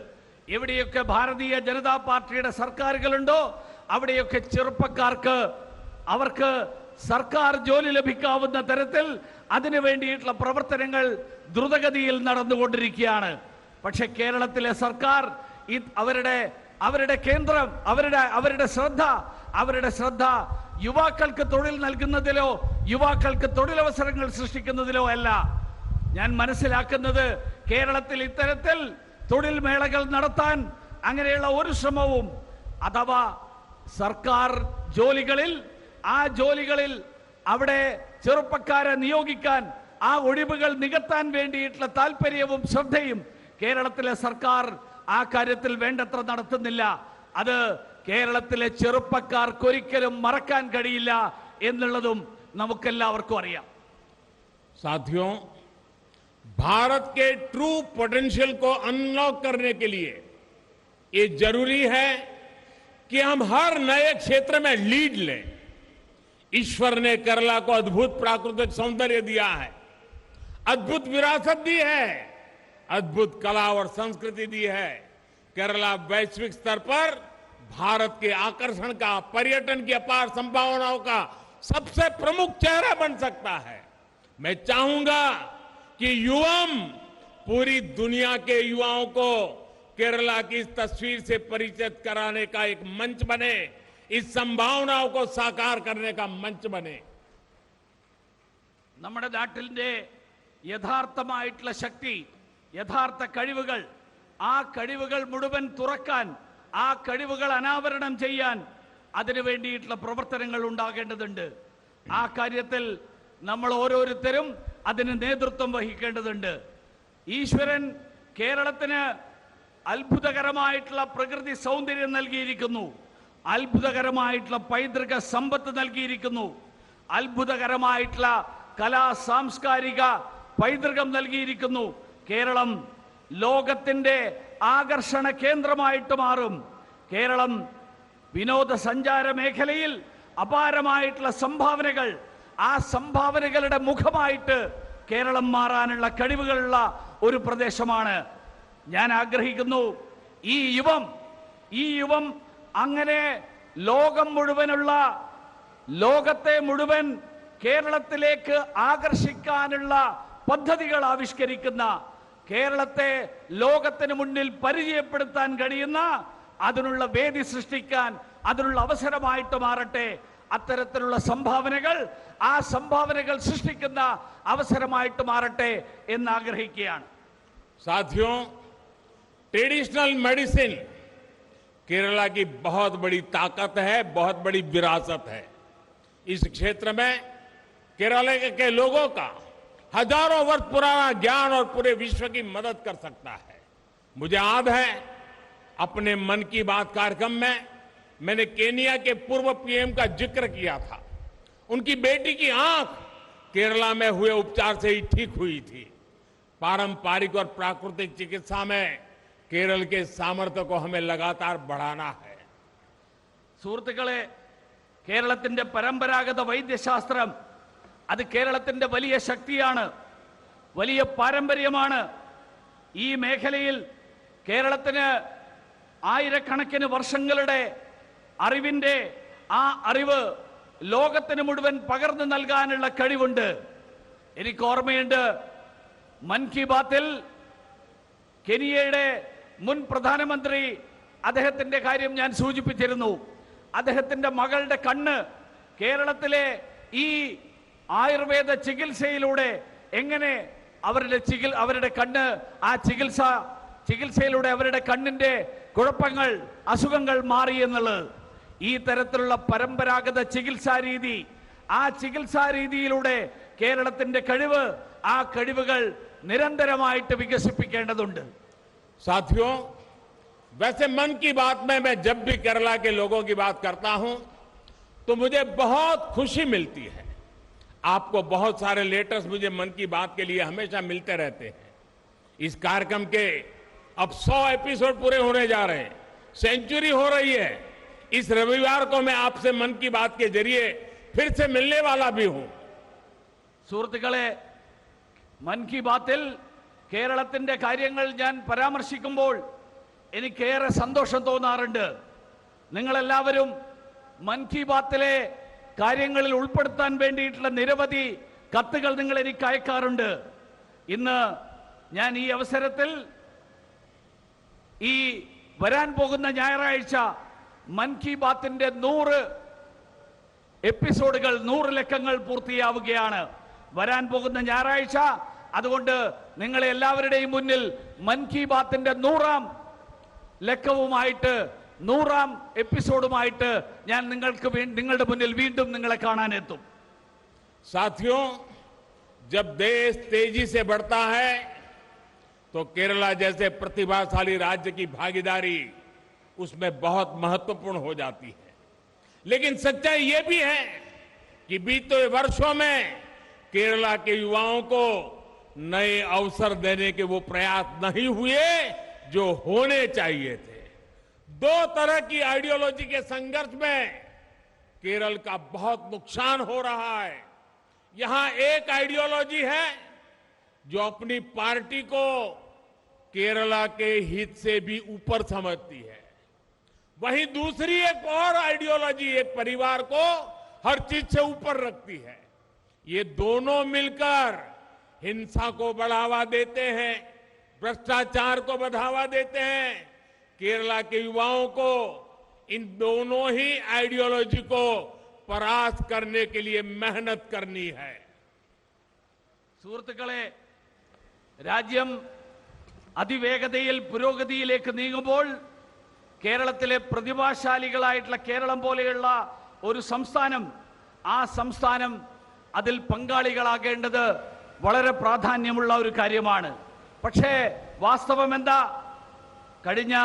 എവിടെയൊക്കെ ഭാരതീയ ജനതാ പാർട്ടിയുടെ സർക്കാരുകളുണ്ടോ അവിടെയൊക്കെ ചെറുപ്പക്കാർക്ക് അവർക്ക് സർക്കാർ ജോലി ലഭിക്കാവുന്ന തരത്തിൽ അതിനു വേണ്ടിയിട്ടുള്ള പ്രവർത്തനങ്ങൾ ദ്രുതഗതിയിൽ നടന്നുകൊണ്ടിരിക്കുകയാണ്. പക്ഷെ കേരളത്തിലെ സർക്കാർ അവരുടെ കേന്ദ്രം, അവരുടെ ശ്രദ്ധ യുവാക്കൾക്ക് തൊഴിൽ നൽകുന്നതിലോ യുവാക്കൾക്ക് തൊഴിലവസരങ്ങൾ സൃഷ്ടിക്കുന്നതിലോ അല്ല. ഞാൻ മനസ്സിലാക്കുന്നത് കേരളത്തിൽ ഇത്തരത്തിൽ തൊഴിൽ മേളകൾ നടത്താൻ അങ്ങനെയുള്ള ഒരു ശ്രമവും, അഥവാ സർക്കാർ ജോലികളിൽ, ആ ജോലികളിൽ അവിടെ ചെറുപ്പക്കാരെ നിയോഗിക്കാൻ, ആ ഒഴിവുകൾ നികത്താൻ വേണ്ടിയിട്ടുള്ള താല്പര്യവും ശ്രദ്ധയും കേരളത്തിലെ സർക്കാർ ആ കാര്യത്തിൽ വേണ്ടത്ര നടത്തുന്നില്ല. അത് കേരളത്തിലെ ചെറുപ്പക്കാർക്ക് ഒരിക്കലും മറക്കാൻ കഴിയില്ല എന്നുള്ളതും നമുക്കെല്ലാവർക്കും അറിയാം. साथियों, भारत के ट्रू पोटेंशियल को अनलॉक करने के लिए ये जरूरी है कि हम हर नए क्षेत्र में लीड लें। ईश्वर ने केरला को अद्भुत प्राकृतिक सौंदर्य दिया है, अद्भुत विरासत दी है, अद्भुत कला और संस्कृति दी है। केरला वैश्विक स्तर पर भारत के आकर्षण का, पर्यटन की अपार संभावनाओं का सबसे प्रमुख चेहरा बन सकता है। मैं चाहूंगा कि युवम पूरी दुनिया के युवाओं को केरला की इस तस्वीर से परिचित कराने का एक मंच बने, इस संभावनाओं को साकार करने का मंच बने। നമ്മുടെ നാട്ടിലെ യഥാർത്ഥമായിട്ടുള്ള ശക്തി യഥാർത്ഥ കഴിവുകൾ, ആ കഴിവുകൾ മുഴുവൻ തുറക്കാൻ, ആ കഴിവുകൾ അനാവരണം ചെയ്യാൻ അതിനു വേണ്ടിയിട്ടുള്ള പ്രവർത്തനങ്ങൾ ഉണ്ടാകേണ്ടതുണ്ട്. ആ കാര്യത്തിൽ നമ്മൾ ഓരോരുത്തരും അതിന് നേതൃത്വം വഹിക്കേണ്ടതുണ്ട്. ഈശ്വരൻ കേരളത്തിന് അത്ഭുതകരമായിട്ടുള്ള പ്രകൃതി സൗന്ദര്യം നൽകിയിരിക്കുന്നു, അത്ഭുതകരമായിട്ടുള്ള പൈതൃക സമ്പത്ത് നൽകിയിരിക്കുന്നു, അത്ഭുതകരമായിട്ടുള്ള കലാ സാംസ്കാരിക പൈതൃകം നൽകിയിരിക്കുന്നു. കേരളം ലോകത്തിന്റെ ആകർഷണ കേന്ദ്രമായിട്ട് മാറും. കേരളം വിനോദസഞ്ചാര മേഖലയിൽ അപാരമായിട്ടുള്ള സംഭാവനകൾ, ആ സംഭാവനകളുടെ മുഖമായിട്ട് കേരളം മാറാനുള്ള കഴിവുകളുള്ള ഒരു പ്രദേശമാണ്. ഞാൻ ആഗ്രഹിക്കുന്നു ഈ യുവം അങ്ങനെ ലോകം മുഴുവനുള്ള, ലോകത്തെ മുഴുവൻ കേരളത്തിലേക്ക് ആകർഷിക്കാനുള്ള പദ്ധതികൾ ആവിഷ്കരിക്കുന്ന, കേരളത്തെ ലോകത്തിന് മുന്നിൽ പരിചയപ്പെടുത്താൻ കഴിയുന്ന അതിനുള്ള വേദി സൃഷ്ടിക്കാൻ, അതിനുള്ള അവസരമായിട്ട് മാറട്ടെ. അത്തരത്തിലുള്ള സംഭാവനകൾ, ആ സംഭാവനകൾ സൃഷ്ടിക്കുന്ന അവസരമായിട്ട് മാറട്ടെ എന്ന് ആഗ്രഹിക്കുകയാണ്. साथियों, ट्रेडिशनल मेडिसिन केरला की बहुत बड़ी ताकत है, बहुत बड़ी विरासत है. इस क्षेत्र में केरला के लोगों का हजारों वर्ष पुराना ज्ञान और पूरे विश्व की मदद कर सकता है. मुझे याद है अपने मन की बात कार्यक्रम में मैंने केनिया के पूर्व पीएम का जिक्र किया था. उनकी बेटी की आंख केरला में हुए उपचार से ही ठीक हुई थी. पारंपरिक और प्राकृतिक चिकित्सा में केरल के सामर्थ्य को हमें लगातार बढ़ाना है. സുഹൃത്തുക്കളെ, കേരളത്തിന്റെ പരമ്പരാഗത വൈദ്യശാസ്ത്രം അത് കേരളത്തിന്റെ വലിയ ശക്തിയാണ്, വലിയ പാരമ്പര്യമാണ്. ഈ മേഖലയിൽ കേരളത്തിന് ആയിരക്കണക്കിന് വർഷങ്ങളുടെ അറിവിന്റെ ആ അറിവ് ലോകത്തിന് മുഴുവൻ പകർന്നു നൽകാനുള്ള കഴിവുണ്ട്. എനിക്ക് ഓർമ്മയുണ്ട്, മൻ കി ബാത്തിൽ കെനിയയുടെ മുൻ പ്രധാനമന്ത്രി, അദ്ദേഹത്തിന്റെ കാര്യം ഞാൻ സൂചിപ്പിച്ചിരുന്നു. അദ്ദേഹത്തിന്റെ മകളുടെ കണ്ണ് കേരളത്തിലെ ഈ ആയുർവേദ ചികിത്സയിലൂടെ എങ്ങനെ അവരുടെ കണ്ണ്, ആ ചികിത്സയിലൂടെ അവരുടെ കണ്ണിന്റെ കുഴപ്പങ്ങൾ, അസുഖങ്ങൾ മാറി എന്നുള്ളത്. ഈ തരത്തിലുള്ള പരമ്പരാഗത ചികിത്സാ രീതി, ആ ചികിത്സാ രീതിയിലൂടെ കേരളത്തിന്റെ കഴിവ്, ആ കഴിവുകൾ നിരന്തരമായിട്ട് വികസിപ്പിക്കേണ്ടതുണ്ട്. साथियों, वैसे मन की बात में मैं जब भी केरला के लोगों की बात करता हूं तो मुझे बहुत खुशी मिलती है. आपको बहुत सारे लेटर्स मुझे मन की बात के लिए हमेशा मिलते रहते हैं. इस कार्यक्रम के अब 100 एपिसोड पूरे होने जा रहे हैं, सेंचुरी हो रही है. इस रविवार को मैं आपसे मन की बात के जरिए फिर से मिलने वाला भी हूं. സുഹൃത്തുക്കളെ, മൻ കി ബാത്തിൽ കേരളത്തിന്റെ കാര്യങ്ങൾ ഞാൻ പരാമർശിക്കുമ്പോൾ എനിക്കേറെ സന്തോഷം തോന്നാറുണ്ട്. നിങ്ങളെല്ലാവരും മൻ കി ബാത്തിലെ കാര്യങ്ങളിൽ ഉൾപ്പെടുത്താൻ വേണ്ടിയിട്ടുള്ള നിരവധി കത്തുകൾ നിങ്ങൾ എനിക്ക് അയക്കാറുണ്ട്. ഇന്ന് ഞാൻ ഈ അവസരത്തിൽ ഈ വരാൻ പോകുന്ന ഞായറാഴ്ച മൻ കി ബാത്തിന്റെ 100 എപ്പിസോഡുകൾ, 100 ലക്കങ്ങൾ പൂർത്തിയാവുകയാണ് വരാൻ പോകുന്ന ഞായറാഴ്ച. അതുകൊണ്ട് നിങ്ങളെ എല്ലാവരുടെയും മുന്നിൽ മൻ കി ബാത്തിന്റെ 100ാം ലക്കവുമായിട്ട്, 100ാം എപ്പിസോഡുമായിട്ട് ഞാൻ നിങ്ങളുടെ മുന്നിൽ വീണ്ടും നിങ്ങളെ കാണാനെത്തും. साथियों, जब देश तेजी से बढ़ता है तो केरला जैसे प्रतिभाशाली राज्य की भागीदारी उसमें बहुत महत्वपूर्ण हो जाती है. लेकिन सच्चाई ये भी है कि बीते वर्षों में केरला के युवाओं को नए अवसर देने के वो प्रयास नहीं हुए जो होने चाहिए थे. 2 तरह की आइडियोलॉजी के संघर्ष में केरल का बहुत नुकसान हो रहा है. यहां एक आइडियोलॉजी है जो अपनी पार्टी को केरला के हित से भी ऊपर समझती है. वहीं दूसरी एक और आइडियोलॉजी एक परिवार को हर चीज से ऊपर रखती है. ये दोनों मिलकर हिंसा को बढ़ावा देते हैं, भ्रष्टाचार को बढ़ावा देते हैं. केरला के युवाओं को इन दोनों ही आइडियोलॉजी को परास्त करने के लिए मेहनत करनी है. സുഹൃത്തുക്കളെ, രാജ്യം അതിവേഗതയിൽ പുരോഗതിയിലേക്ക് നീങ്ങുമ്പോൾ കേരളത്തിലെ പ്രതിഭാശാലികളായിട്ടുള്ള കേരളം പോലെയുള്ള ഒരു സംസ്ഥാനം, ആ സംസ്ഥാനം അതിൽ പങ്കാളികളാകേണ്ടത് വളരെ പ്രാധാന്യമുള്ള ഒരു കാര്യമാണ്. പക്ഷേ വാസ്തവം എന്താ? കഴിഞ്ഞ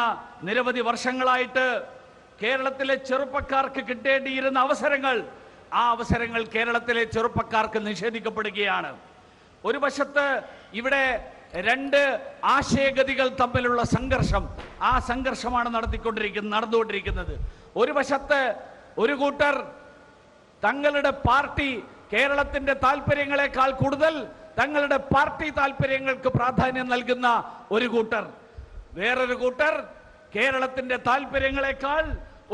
നിരവധി വർഷങ്ങളായിട്ട് കേരളത്തിലെ ചെറുപ്പക്കാർക്ക് കിട്ടേണ്ടിയിരുന്ന അവസരങ്ങൾ, ആ അവസരങ്ങൾ കേരളത്തിലെ ചെറുപ്പക്കാർക്ക് നിഷേധിക്കപ്പെടുകയാണ്. ഒരു വശത്ത് ഇവിടെ രണ്ട് ആശയഗതികൾ തമ്മിലുള്ള സംഘർഷം, ആ സംഘർഷമാണ് നടന്നുകൊണ്ടിരിക്കുന്നത്. ഒരു വശത്ത് ഒരു കൂട്ടർ തങ്ങളുടെ പാർട്ടി കേരളത്തിന്റെ താല്പര്യങ്ങളെക്കാൾ കൂടുതൽ തങ്ങളുടെ പാർട്ടി താല്പര്യങ്ങൾക്ക് പ്രാധാന്യം നൽകുന്ന ഒരു കൂട്ടർ, വേറൊരു കൂട്ടർ കേരളത്തിന്റെ താല്പര്യങ്ങളെക്കാൾ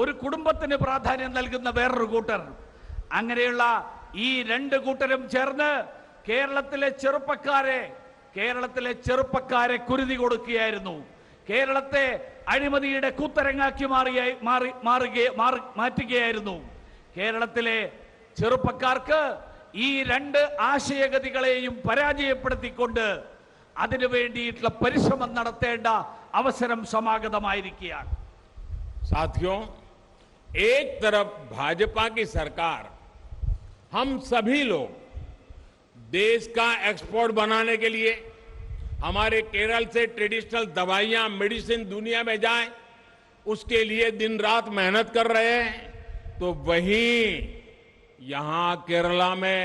ഒരു കുടുംബത്തിന് പ്രാധാന്യം നൽകുന്ന വേറൊരു കൂട്ടർ. അങ്ങനെയുള്ള ഈ രണ്ട് കൂട്ടരും ചേർന്ന് കേരളത്തിലെ ചെറുപ്പക്കാരെ കുരുതി കൊടുക്കുകയായിരുന്നു. കേരളത്തെ അഴിമതിയുടെ കൂത്തരങ്ങാക്കി മാറ്റുകയായിരുന്നു. കേരളത്തിലെ ചെറുപ്പക്കാർക്ക് ഈ രണ്ട് ആശയഗതികളെയും പരാജയപ്പെടുത്തിക്കൊണ്ട് അതിനു വേണ്ടിയിട്ടുള്ള പരിശ്രമം നടത്തേണ്ട അവസരം സമാഗതമായിരിക്കുകയാണ്. साथियों, एक तरफ भाजपा की सरकार हम सभी लोग देश का एक्सपोर्ट बनाने के लिए हमारे केरल से ट्रेडिशनल दवाइयां, मेडिसिन दुनिया में जाए, उसके लिए दिन रात मेहनत कर रहे हैं, तो वहीं यहां केरला में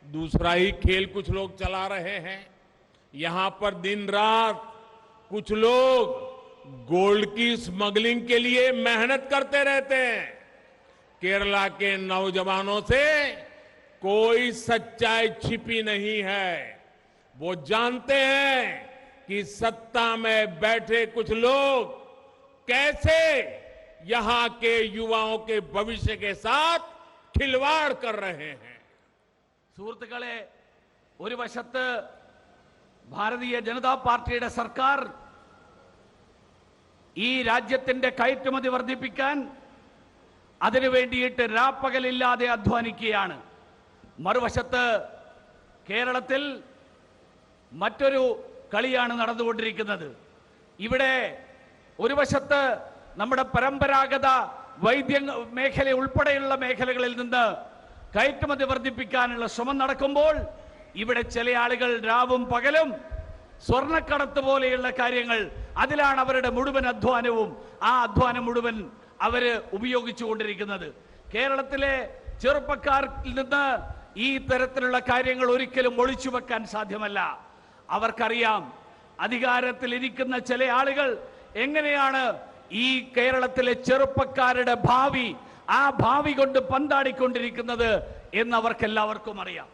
दूसरा ही खेल कुछ लोग चला रहे हैं. यहां पर दिन रात कुछ लोग गोल्ड की स्मगलिंग के लिए मेहनत करते रहते हैं. केरला के नौजवानों से कोई सच्चाई छिपी नहीं है. वो जानते हैं कि सत्ता में बैठे कुछ लोग कैसे यहां के युवाओं के भविष्य के साथ खिलवाड़ कर रहे हैं. സുഹൃത്തുക്കളെ, ഒരു വശത്ത് ഭാരതീയ ജനതാ പാർട്ടിയുടെ സർക്കാർ ഈ രാജ്യത്തിന്റെ കയറ്റുമതി വർദ്ധിപ്പിക്കാൻ അതിനു വേണ്ടിയിട്ട് രാപ്പകലില്ലാതെ അധ്വാനിക്കുകയാണ്. മറുവശത്ത് കേരളത്തിൽ മറ്റൊരു കളിയാണ് നടന്നുകൊണ്ടിരിക്കുന്നത്. ഇവിടെ ഒരു വശത്ത് നമ്മുടെ പരമ്പരാഗത വൈദ്യ മേഖല ഉൾപ്പെടെയുള്ള മേഖലകളിൽ നിന്ന് കയറ്റുമതി വർദ്ധിപ്പിക്കാനുള്ള ശ്രമം നടക്കുമ്പോൾ ഇവിടെ ചില ആളുകൾ രാവും പകലും സ്വർണ്ണക്കടത്ത് പോലെയുള്ള കാര്യങ്ങൾ, അതിലാണ് അവരുടെ മുഴുവൻ അധ്വാനവും. ആ അധ്വാനം മുഴുവൻ അവര് ഉപയോഗിച്ചുകൊണ്ടിരിക്കുന്നത്. കേരളത്തിലെ ചെറുപ്പക്കാരിൽ നിന്ന് ഈ തരത്തിലുള്ള കാര്യങ്ങൾ ഒരിക്കലും ഒളിച്ചു വെക്കാൻ സാധ്യമല്ല. അവർക്കറിയാം അധികാരത്തിൽ ഇരിക്കുന്ന ചില ആളുകൾ എങ്ങനെയാണ് ഈ കേരളത്തിലെ ചെറുപ്പക്കാരുടെ ഭാവി, ആ ഭാവി കൊണ്ട് പന്താടിക്കൊണ്ടിരിക്കുന്നത് എന്ന് അവർക്കെല്ലാവർക്കും അറിയാം.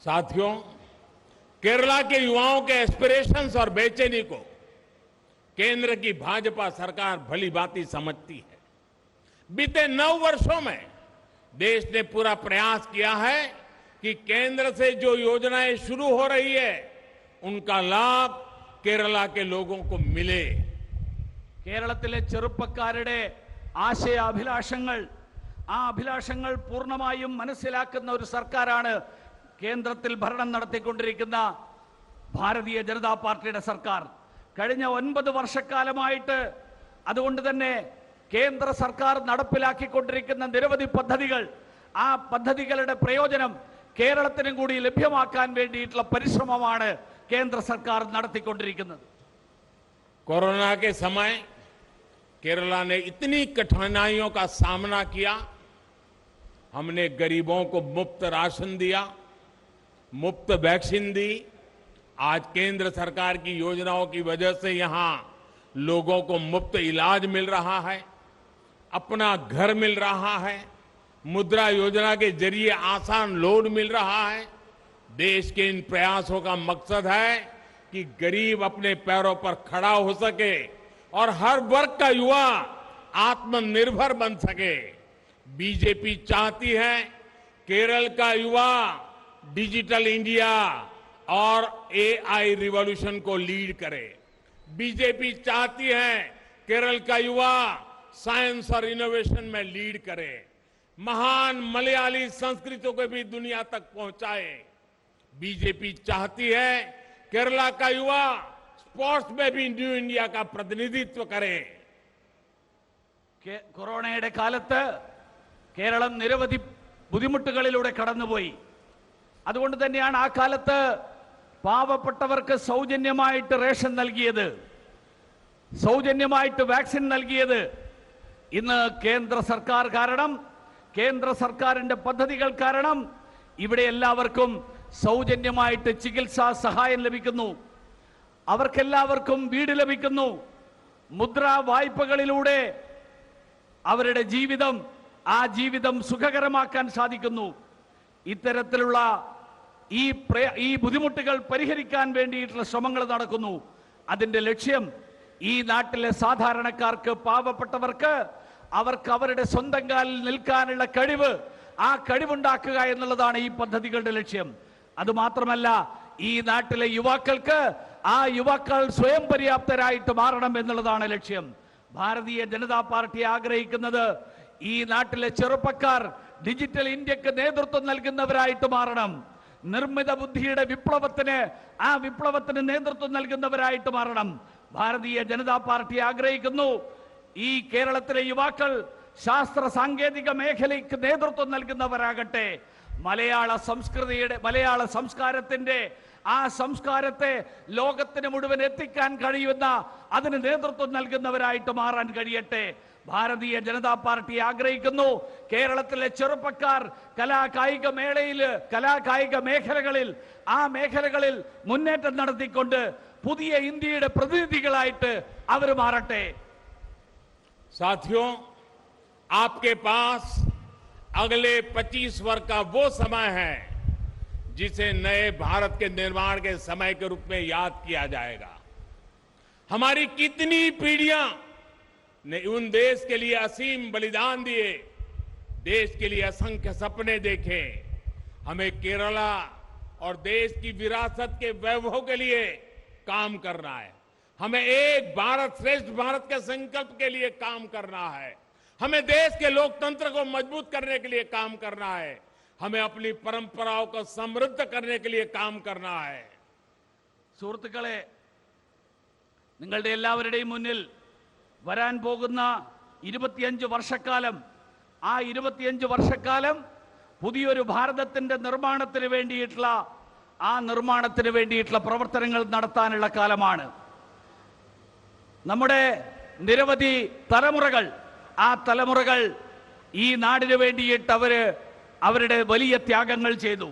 साथियों, केरला के युवाओं के एस्पिरेशंस और बेचैनी को केंद्र की भाजपा सरकार भली भांति समझती है. बीते 9 वर्षों में देश ने पूरा प्रयास किया है कि केंद्र से जो योजनाएं शुरू हो रही है उनका लाभ केरला के लोगों को मिले. കേരളത്തിലെ ചെറുപ്പക്കാരുടെ ആശയാഭിലാഷങ്ങൾ, ആ അഭിലാഷങ്ങൾ പൂർണ്ണമായും മനസ്സിലാക്കുന്ന ഒരു സർക്കാരാണ് കേന്ദ്രത്തിൽ ഭരണം നടത്തിക്കൊണ്ടിരിക്കുന്ന ഭാരതീയ ജനതാ പാർട്ടിയുടെ സർക്കാർ. കഴിഞ്ഞ 9 വർഷക്കാലമായിട്ട് അതുകൊണ്ട് തന്നെ കേന്ദ്ര സർക്കാർ നടപ്പിലാക്കിക്കൊണ്ടിരിക്കുന്ന നിരവധി പദ്ധതികൾ, ആ പദ്ധതികളുടെ പ്രയോജനം കേരളത്തിനും കൂടി ലഭ്യമാക്കാൻ വേണ്ടിയിട്ടുള്ള പരിശ്രമമാണ് കേന്ദ്ര സർക്കാർ നടത്തിക്കൊണ്ടിരിക്കുന്നത്. कोरोना के समय केरला ने इतनी कठिनाइयों का सामना किया. हमने गरीबों को मुफ्त राशन दिया, मुफ्त वैक्सीन दी. आज केंद्र सरकार की योजनाओं की वजह से यहां लोगों को मुफ्त इलाज मिल रहा है, अपना घर मिल रहा है, मुद्रा योजना के जरिए आसान लोन मिल रहा है. देश के इन प्रयासों का मकसद है कि गरीब अपने पैरों पर खड़ा हो सके और हर वर्ग का युवा आत्मनिर्भर बन सके. बीजेपी चाहती है केरल का युवा डिजिटल इंडिया और एआई रिवॉल्यूशन को लीड करे. बीजेपी चाहती है केरल का युवा साइंस और इनोवेशन में लीड करे, महान मलयाली संस्कृतियों को भी दुनिया तक पहुंचाए. बीजेपी चाहती है केरला का युवा स्पोर्ट्स में भी न्यू इंडिया का प्रतिनिधित्व करें। കൊറോണയുടെ കാലത്ത് കേരളം നിരവധി ബുദ്ധിമുട്ടുകളിലൂടെ കടന്നുപോയി. അതുകൊണ്ട് തന്നെയാണ് ആ കാലത്ത് പാവപ്പെട്ടവർക്ക് സൗജന്യമായിട്ട് റേഷൻ നൽകിയത്, സൗജന്യമായിട്ട് വാക്സിൻ നൽകിയത്. ഇന്ന് കേന്ദ്ര സർക്കാർ കാരണം, കേന്ദ്ര സർക്കാരിന്റെ പദ്ധതികൾ കാരണം ഇവിടെ എല്ലാവർക്കും സൗജന്യമായിട്ട് ചികിത്സാ സഹായം ലഭിക്കുന്നു. അവർക്കെല്ലാവർക്കും വീട് ലഭിക്കുന്നു. മുദ്രാ വായ്പകളിലൂടെ അവരുടെ ജീവിതം, ആ ജീവിതം സുഖകരമാക്കാൻ സാധിക്കുന്നു. ഇത്തരത്തിലുള്ള ഈ ബുദ്ധിമുട്ടുകൾ പരിഹരിക്കാൻ വേണ്ടിയിട്ടുള്ള ശ്രമങ്ങൾ നടക്കുന്നു. അതിന്റെ ലക്ഷ്യം ഈ നാട്ടിലെ സാധാരണക്കാർക്ക്, പാവപ്പെട്ടവർക്ക് അവർക്ക് അവരുടെ സ്വന്തം കാലിൽ നിൽക്കാനുള്ള കഴിവ്, ആ കഴിവുണ്ടാക്കുക എന്നുള്ളതാണ് ഈ പദ്ധതികളുടെ ലക്ഷ്യം. അതുമാത്രമല്ല, ഈ നാട്ടിലെ യുവാക്കൾക്ക് ആ യുവാക്കൾ സ്വയം പര്യാപ്തരായിട്ട് മാറണം എന്നുള്ളതാണ് ലക്ഷ്യം. ഭാരതീയ ജനതാ പാർട്ടി ആഗ്രഹിക്കുന്നത് ഈ നാട്ടിലെ ചെറുപ്പക്കാർ ഡിജിറ്റൽ ഇന്ത്യക്ക് നേതൃത്വം നൽകുന്നവരായിട്ട് മാറണം. നിർമ്മിത ബുദ്ധിയുടെ ആ വിപ്ലവത്തിന് നേതൃത്വം നൽകുന്നവരായിട്ട് മാറണം. ഭാരതീയ ജനതാ പാർട്ടി ആഗ്രഹിക്കുന്നു ഈ കേരളത്തിലെ യുവാക്കൾ ശാസ്ത്ര സാങ്കേതിക മേഖലയ്ക്ക് നേതൃത്വം നൽകുന്നവരാകട്ടെ. മലയാള സംസ്കാരത്തിന്റെ ആ സംസ്കാരത്തെ ലോകത്തിന് മുഴുവൻ എത്തിക്കാൻ കഴിയുന്ന, അതിന് നേതൃത്വം നൽകുന്നവരായിട്ട് മാറാൻ കഴിയട്ടെ. ഭാരതീയ ജനതാ പാർട്ടി ആഗ്രഹിക്കുന്നു കേരളത്തിലെ ചെറുപ്പക്കാർ കലാകായിക മേഖലകളിൽ ആ മേഖലകളിൽ മുന്നേറ്റം നടത്തിക്കൊണ്ട് പുതിയ ഇന്ത്യയുടെ പ്രതിനിധികളായിട്ട് അവർ മാറട്ടെ. साथियों, आपके पास अगले 25 वर्ष का वो समय है जिसे नए भारत के निर्माण के समय के रूप में याद किया जाएगा. हमारी कितनी पीढ़ियां ने उन देश के लिए असीम बलिदान दिए, देश के लिए असंख्य सपने देखे. हमें केरला और देश की विरासत के वैभव के लिए काम करना है. हमें एक भारत श्रेष्ठ भारत के संकल्प के लिए काम करना है. हमें देश के लोकतंत्र को मजबूत करने के लिए काम करना है. हमें अपनी परंपराओं को समृद्ध करने के लिए काम करना है. സുഹൃത്തുക്കളെ, നിങ്ങളുടെ എല്ലാവരുടെയും മുന്നിൽ വരാൻ പോകുന്ന 25 വർഷക്കാലം, ആ 25 വർഷക്കാലം പുതിയൊരു ഭാരതത്തിന്റെ നിർമ്മാണത്തിന് വേണ്ടിയിട്ടുള്ള പ്രവർത്തനങ്ങൾ നടത്താനുള്ള കാലമാണ്. നമ്മുടെ നിരവധി തലമുറകൾ, ആ തലമുറകൾ ഈ നാടിനു വേണ്ടിയിട്ട് അവരുടെ വലിയ ത്യാഗങ്ങൾ ചെയ്തു.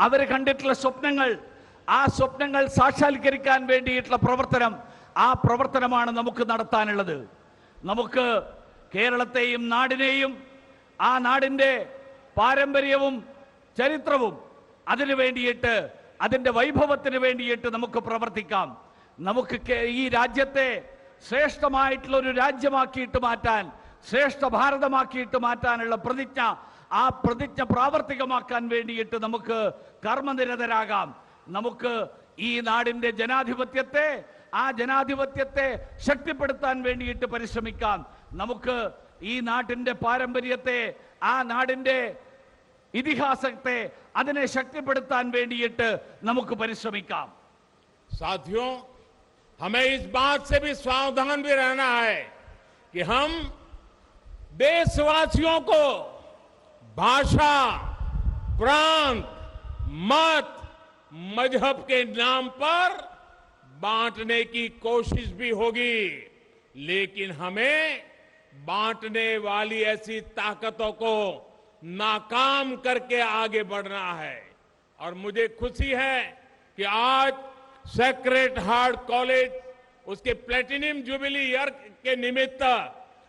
അവർ കണ്ടിട്ടുള്ള സ്വപ്നങ്ങൾ, ആ സ്വപ്നങ്ങൾ സാക്ഷാത്കരിക്കാൻ വേണ്ടിയിട്ടുള്ള ആ പ്രവർത്തനമാണ് നമുക്ക് നടത്താനുള്ളത്. നമുക്ക് കേരളത്തെയും നാടിനെയും ആ നാടിന്റെ പാരമ്പര്യവും ചരിത്രവും അതിനു വേണ്ടിയിട്ട്, അതിന്റെ വൈഭവത്തിന് വേണ്ടിയിട്ട് നമുക്ക് പ്രവർത്തിക്കാം. നമുക്ക് ഈ രാജ്യത്തെ ശ്രേഷ്ഠമായിട്ടുള്ള ഒരു രാജ്യമാക്കിയിട്ട് മാറ്റാൻ, ശ്രേഷ്ഠ ഭാരതമാക്കിയിട്ട് മാറ്റാനുള്ള ആ പ്രതിജ്ഞ പ്രാവർത്തികമാക്കാൻ വേണ്ടിയിട്ട് നമുക്ക് കർമ്മനിരതരാകാം. നമുക്ക് ഈ നാടിന്റെ ജനാധിപത്യത്തെ ശക്തിപ്പെടുത്താൻ വേണ്ടിയിട്ട് പരിശ്രമിക്കാം. നമുക്ക് ഈ നാട്ടിന്റെ പാരമ്പര്യത്തെ, ആ നാടിന്റെ ഇതിഹാസത്തെ, അതിനെ ശക്തിപ്പെടുത്താൻ വേണ്ടിയിട്ട് നമുക്ക് പരിശ്രമിക്കാം. साथियों, हमें इस बात से भी सावधान भी रहना है कि हम देशवासियों को भाषा, प्रांत, मत, मजहब के नाम पर बांटने की कोशिश भी होगी, लेकिन हमें बांटने वाली ऐसी ताकतों को नाकाम करके आगे बढ़ना है. और मुझे खुशी है कि आज सेक्रेड हार्ट कॉलेज उसके प्लेटिनम जुबिली ईयर के निमित्त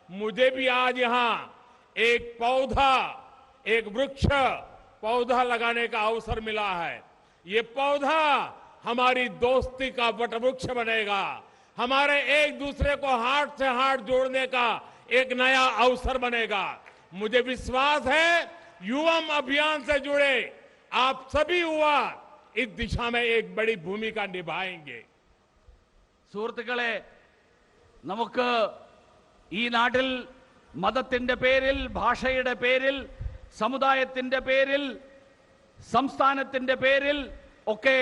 मुझे भी आज यहां एक वृक्ष पौधा लगाने का अवसर मिला है. ये पौधा हमारी दोस्ती का वटवृक्ष बनेगा, हमारे एक दूसरे को हार्ट से हार्ट जोड़ने का एक नया अवसर बनेगा. मुझे विश्वास है युवम अभियान से जुड़े आप सभी युवा इस दिशा में एक बड़ी भूमिका निभाएंगे. സുഹൃത്തുക്കളെ, നമുക്ക് ഈ നാട്ടിൽ മതത്തിന്റെ പേരിൽ, ഭാഷയുടെ പേരിൽ, സമുദായത്തിന്റെ പേരിൽ, സംസ്ഥാനത്തിന്റെ പേരിൽ ഒക്കെ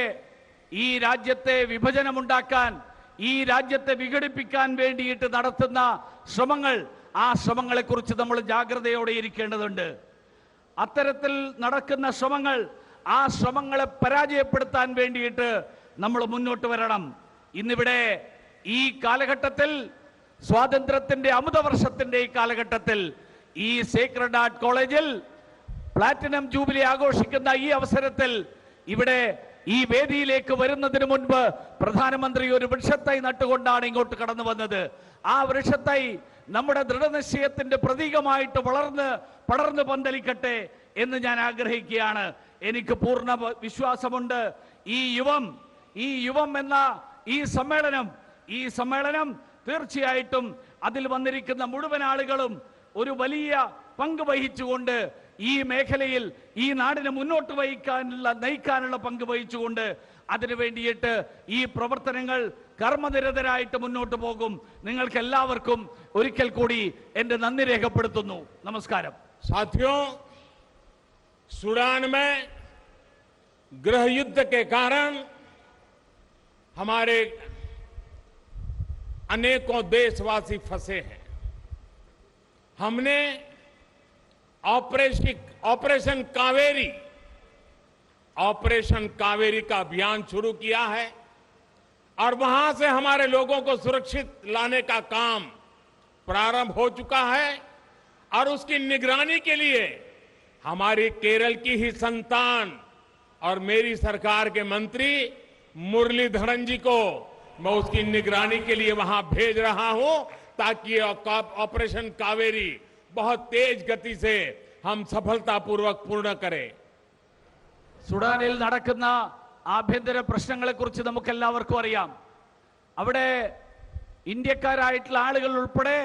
ഈ രാജ്യത്തെ വിഭജനമുണ്ടാക്കാൻ, ഈ രാജ്യത്തെ വിഘടിപ്പിക്കാൻ വേണ്ടിയിട്ട് നടത്തുന്ന ശ്രമങ്ങൾ, ആ ശ്രമങ്ങളെക്കുറിച്ച് നമ്മൾ ജാഗ്രതയോടെ ഇരിക്കേണ്ടതുണ്ട്. അത്തരത്തിൽ നടക്കുന്ന ശ്രമങ്ങൾ, ആ ശ്രമങ്ങളെ പരാജയപ്പെടുത്താൻ വേണ്ടിയിട്ട് നമ്മൾ മുന്നോട്ട് വരണം. ഇന്നിവിടെ ഈ കാലഘട്ടത്തിൽ, സ്വാതന്ത്ര്യത്തിന്റെ അമൃതവർഷത്തിന്റെ ഈ കാലഘട്ടത്തിൽ, ഈ സേക്രഡ് ഹാർട്ട് കോളേജിൽ പ്ലാറ്റിനം ജൂബിലി ആഘോഷിക്കുന്ന ഈ അവസരത്തിൽ ഇവിടെ ഈ വേദിയിലേക്ക് വരുന്നതിന് മുൻപ് പ്രധാനമന്ത്രി ഒരു വൃക്ഷത്തൈ നട്ടുകൊണ്ടാണ് ഇങ്ങോട്ട് കടന്നു വന്നത്. ആ വൃക്ഷത്തൈ നമ്മുടെ ദൃഢനിശ്ചയത്തിന്റെ പ്രതീകമായിട്ട് പടർന്ന് പന്തലിക്കട്ടെ എന്ന് ഞാൻ ആഗ്രഹിക്കുകയാണ്. എനിക്ക് പൂർണ്ണ വിശ്വാസമുണ്ട് ഈ യുവം എന്ന ഈ സമ്മേളനം തീർച്ചയായിട്ടും അതിൽ വന്നിരിക്കുന്ന മുഴുവൻ ആളുകളും ഒരു വലിയ പങ്ക് വഹിച്ചുകൊണ്ട് ഈ മേഖലയിൽ ഈ നാടിനെ മുന്നോട്ട് നയിക്കാനുള്ള പങ്ക് വഹിച്ചുകൊണ്ട് അതിനു വേണ്ടിയിട്ട് ഈ പ്രവർത്തനങ്ങൾ കർമ്മനിരതരായിട്ട് മുന്നോട്ട് പോകും. നിങ്ങൾക്ക് എല്ലാവർക്കും ഒരിക്കൽ കൂടി എന്റെ നന്ദി രേഖപ്പെടുത്തുന്നു. നമസ്കാരം. साथियों, सूडान में गृह युद्ध के कारण हमारे अनेकों देशवासी फंसे हैं. हमने ऑपरेशन कावेरी का अभियान शुरू किया है और वहां से हमारे लोगों को सुरक्षित लाने का काम प्रारंभ हो चुका है और उसकी निगरानी के लिए हमारी केरल की ही संतान और मेरी सरकार के मंत्री मुरलीधरन जी को मैं उसकी निगरानी के लिए वहां भेज रहा हूं ताकि ऑपरेशन कावेरी बहुत तेज गति से हम सफलतापूर्वक पूर्ण करें. സുഡാനിൽ നടക്കുന്ന ആഭ്യന്തര പ്രശ്നങ്ങളെ കുറിച്ച് നമുക്ക് എല്ലാവർക്കും അറിയാം. അവിടെ ഇന്ത്യക്കാരായിട്ടുള്ള ആളുകൾ ഉൾപ്പെടെ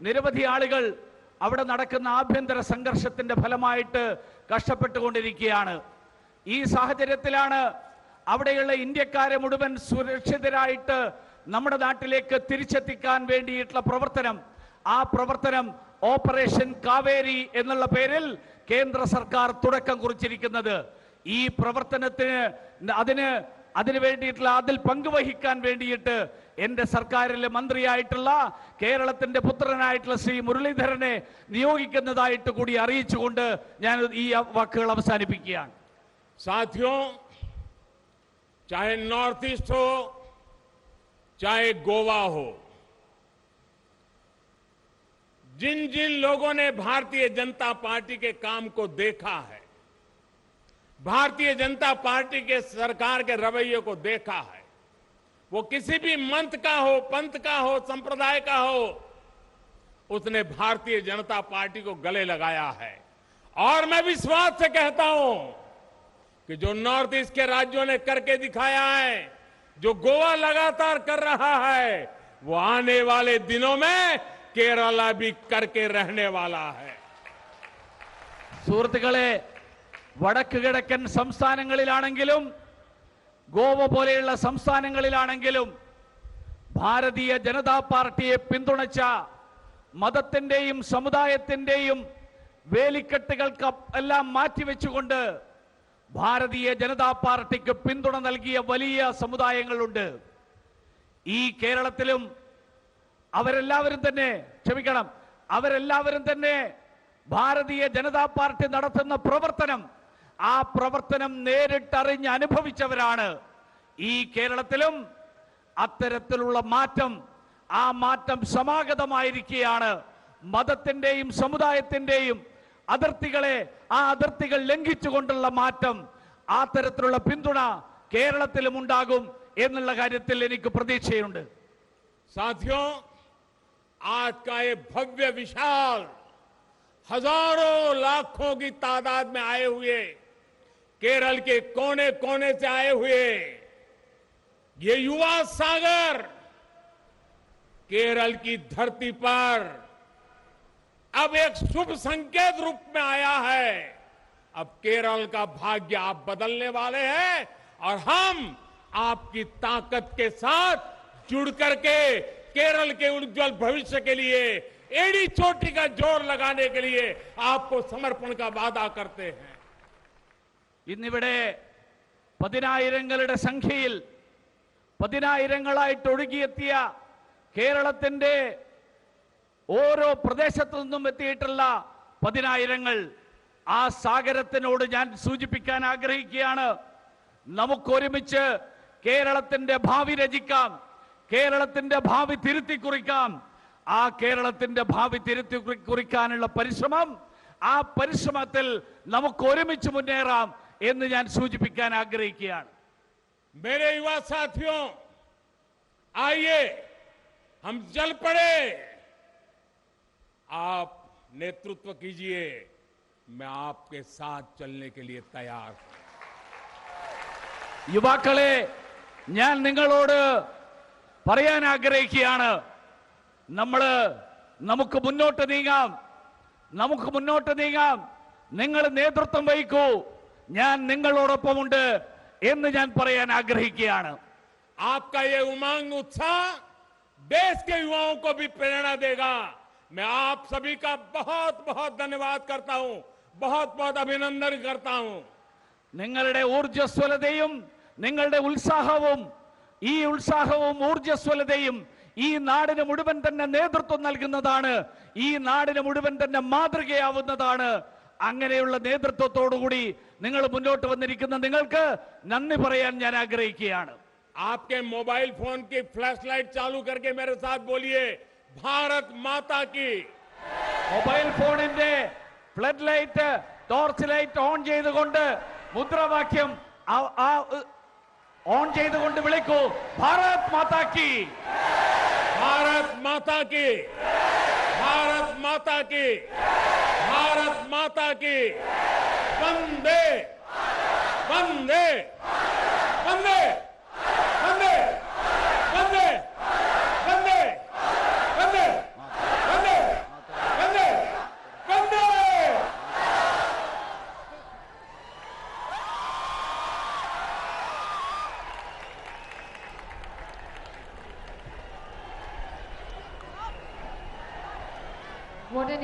നിരവധി ആളുകൾ അവിടെ നടക്കുന്ന ആഭ്യന്തര സംഘർഷത്തിന്റെ ഫലമായിട്ട് കഷ്ടപ്പെട്ടുകൊണ്ടിരിക്കുകയാണ്. ഈ സാഹചര്യത്തിലാണ് അവിടെയുള്ള ഇന്ത്യക്കാരെ മുഴുവൻ സുരക്ഷിതരായിട്ട് നമ്മുടെ നാട്ടിലേക്ക് തിരിച്ചെത്തിക്കാൻ വേണ്ടിയിട്ടുള്ള പ്രവർത്തനം, ആ പ്രവർത്തനം ഓപ്പറേഷൻ കാവേരി എന്നുള്ള പേരിൽ കേന്ദ്ര സർക്കാർ തുടക്കം കുറിച്ചിരിക്കുന്നത്. ഈ പ്രവർത്തനത്തിന് അതിനു വേണ്ടിയിട്ടുള്ള അതിൽ പങ്കുവഹിക്കാൻ വേണ്ടിയിട്ട് എന്റെ സർക്കാരിലെ മന്ത്രിയായിട്ടുള്ള കേരളത്തിന്റെ പുത്രനായിട്ടുള്ള ശ്രീ മുരളീധരനെ നിയോഗിക്കുന്നതായിട്ട് കൂടി അറിയിച്ചുകൊണ്ട് ഞാൻ ഈ വാക്കുകൾ അവസാനിപ്പിക്കുകയാണ്. साथियों, चाहे नॉर्थ ईस्ट हो चाहे गोवा हो, जिन जिन लोगों ने भारतीय जनता पार्टी के काम को देखा है, भारतीय जनता पार्टी के सरकार के रवैये को देखा है, वो किसी भी मंत का हो, पंथ का हो, संप्रदाय का हो, उसने भारतीय जनता पार्टी को गले लगाया है. और मैं विश्वास से कहता हूं कि जो नॉर्थ ईस्ट के राज्यों ने करके दिखाया है, जो गोवा लगातार कर रहा है, वो आने वाले दिनों में केरला भी करके रहने वाला है. സുഹൃത്തുക്കളെ, വടക്ക് കിഴക്കൻ സംസ്ഥാനങ്ങളിലാണെങ്കിലും ഗോവ പോലെയുള്ള സംസ്ഥാനങ്ങളിലാണെങ്കിലും ഭാരതീയ ജനതാ പാർട്ടിയെ പിന്തുണച്ച മതത്തിന്റെയും സമുദായത്തിന്റെയും വേലിക്കെട്ടുകൾക്ക് എല്ലാം മാറ്റിവെച്ചുകൊണ്ട് ഭാരതീയ ജനതാ പാർട്ടിക്ക് പിന്തുണ നൽകിയ വലിയ സമുദായങ്ങളുണ്ട്. ഈ കേരളത്തിലും അവരെല്ലാവരും തന്നെ ഭാരതീയ ജനതാ പാർട്ടി നടത്തുന്ന പ്രവർത്തനം, ആ പ്രവർത്തനം നേരിട്ടറിഞ്ഞ് അനുഭവിച്ചവരാണ്. ഈ കേരളത്തിലും അത്തരത്തിലുള്ള മാറ്റം, ആ മാറ്റം സമാഗതമായിരിക്കുകയാണ്. മതത്തിന്റെയും സമുദായത്തിന്റെയും അതിർത്തികൾ ലംഘിച്ചുകൊണ്ടുള്ള മാറ്റം, ആ തരത്തിലുള്ള പിന്തുണ കേരളത്തിലും ഉണ്ടാകും എന്നുള്ള കാര്യത്തിൽ എനിക്ക് പ്രതീക്ഷയുണ്ട്. साथियों, आज का ये भव्य विशाल हजारों लाखों की तादाद में आए हुए, केरल के कोने कोने से आए हुए ये युवा सागर केरल की धरती पर अब एक शुभ संकेत रूप में आया है. अब केरल का भाग्य आप बदलने वाले हैं और हम आपकी ताकत के साथ जुड़ करके केरल के उज्जवल भविष्य के लिए एड़ी चोटी का जोर लगाने के लिए आपको समर्पण का वादा करते हैं. ഇന്നിവിടെ പതിനായിരങ്ങളുടെ സംഖ്യയിൽ പതിനായിരങ്ങളായിട്ട് ഒഴുകിയെത്തിയ കേരളത്തിന്റെ ഓരോ പ്രദേശത്തു നിന്നും എത്തിയിട്ടുള്ള പതിനായിരങ്ങൾ, ആ സാഗരത്തിനോട് ഞാൻ സൂചിപ്പിക്കാൻ ആഗ്രഹിക്കുകയാണ്, നമുക്കൊരുമിച്ച് കേരളത്തിന്റെ ഭാവി രചിക്കാം, കേരളത്തിന്റെ ഭാവി തിരുത്തി കുറിക്കാം. ആ കേരളത്തിന്റെ ഭാവി തിരുത്തി കുറിക്കാനുള്ള പരിശ്രമം, ആ പരിശ്രമത്തിൽ നമുക്ക് ഒരുമിച്ച് മുന്നേറാം എന്ന് ഞാൻ സൂചിപ്പിക്കാൻ ആഗ്രഹിക്കുകയാണ്. मेरे युवा साथियों, आइए हम चल पड़े, आप नेतृत्व कीजिए, मैं आपके साथ चलने के लिए तैयार हूं. യുവാക്കളെ, ഞാൻ നിങ്ങളോട് പറയാൻ ആഗ്രഹിക്കുകയാണ്, നമുക്ക് മുന്നോട്ട് നീങ്ങാം, നിങ്ങൾ നേതൃത്വം വഹിക്കൂ, ഞാൻ നിങ്ങളോടൊപ്പമുണ്ട് എന്ന് ഞാൻ പറയാൻ ആഗ്രഹിക്കുകയാണ്. आपका ये उमंग उत्साह देश के युवाओं को भी प्रेरणा देगा. मैं आप सभी का बहुत बहुत धन्यवाद करता हूं, बहुत बहुत अभिनंदन करता हूं. നിങ്ങളുടെ ഊർജ്ജസ്വലതയും നിങ്ങളുടെ ഉത്സാഹവും, ഈ ഉത്സാഹവും ഊർജ്ജസ്വലതയും ഈ നാടിന് മുഴുവൻ തന്നെ നേതൃത്വം നൽകുന്നതാണ്, ഈ നാടിന് മുഴുവൻ തന്നെ മാതൃകയാവുന്നതാണ്. അങ്ങനെയുള്ള നേതൃത്വത്തോടുകൂടി നിങ്ങൾ മുന്നോട്ട് വന്നിരിക്കുന്ന നിങ്ങൾക്ക് നന്ദി പറയാൻ ഞാൻ ആഗ്രഹിക്കുകയാണ്. आपके मोबाइल फोन की फ्लैश लाइट चालू करके मेरे साथ बोलिए, भारत माता की. മൊബൈൽ ഫോണിന്റെ flood light, torch light on ചെയ്തുകൊണ്ട് മുദ്രാവാക്യം ഓൺ ചെയ്തുകൊണ്ട് വിളിക്കൂ, ഭാരത് മാതാ കി, भारत माता की, भारत माता की, भारत माता की. वंदे वंदे वंदे वंदे वंदे वंदे वंदे वंदे वंदे वंदे. What an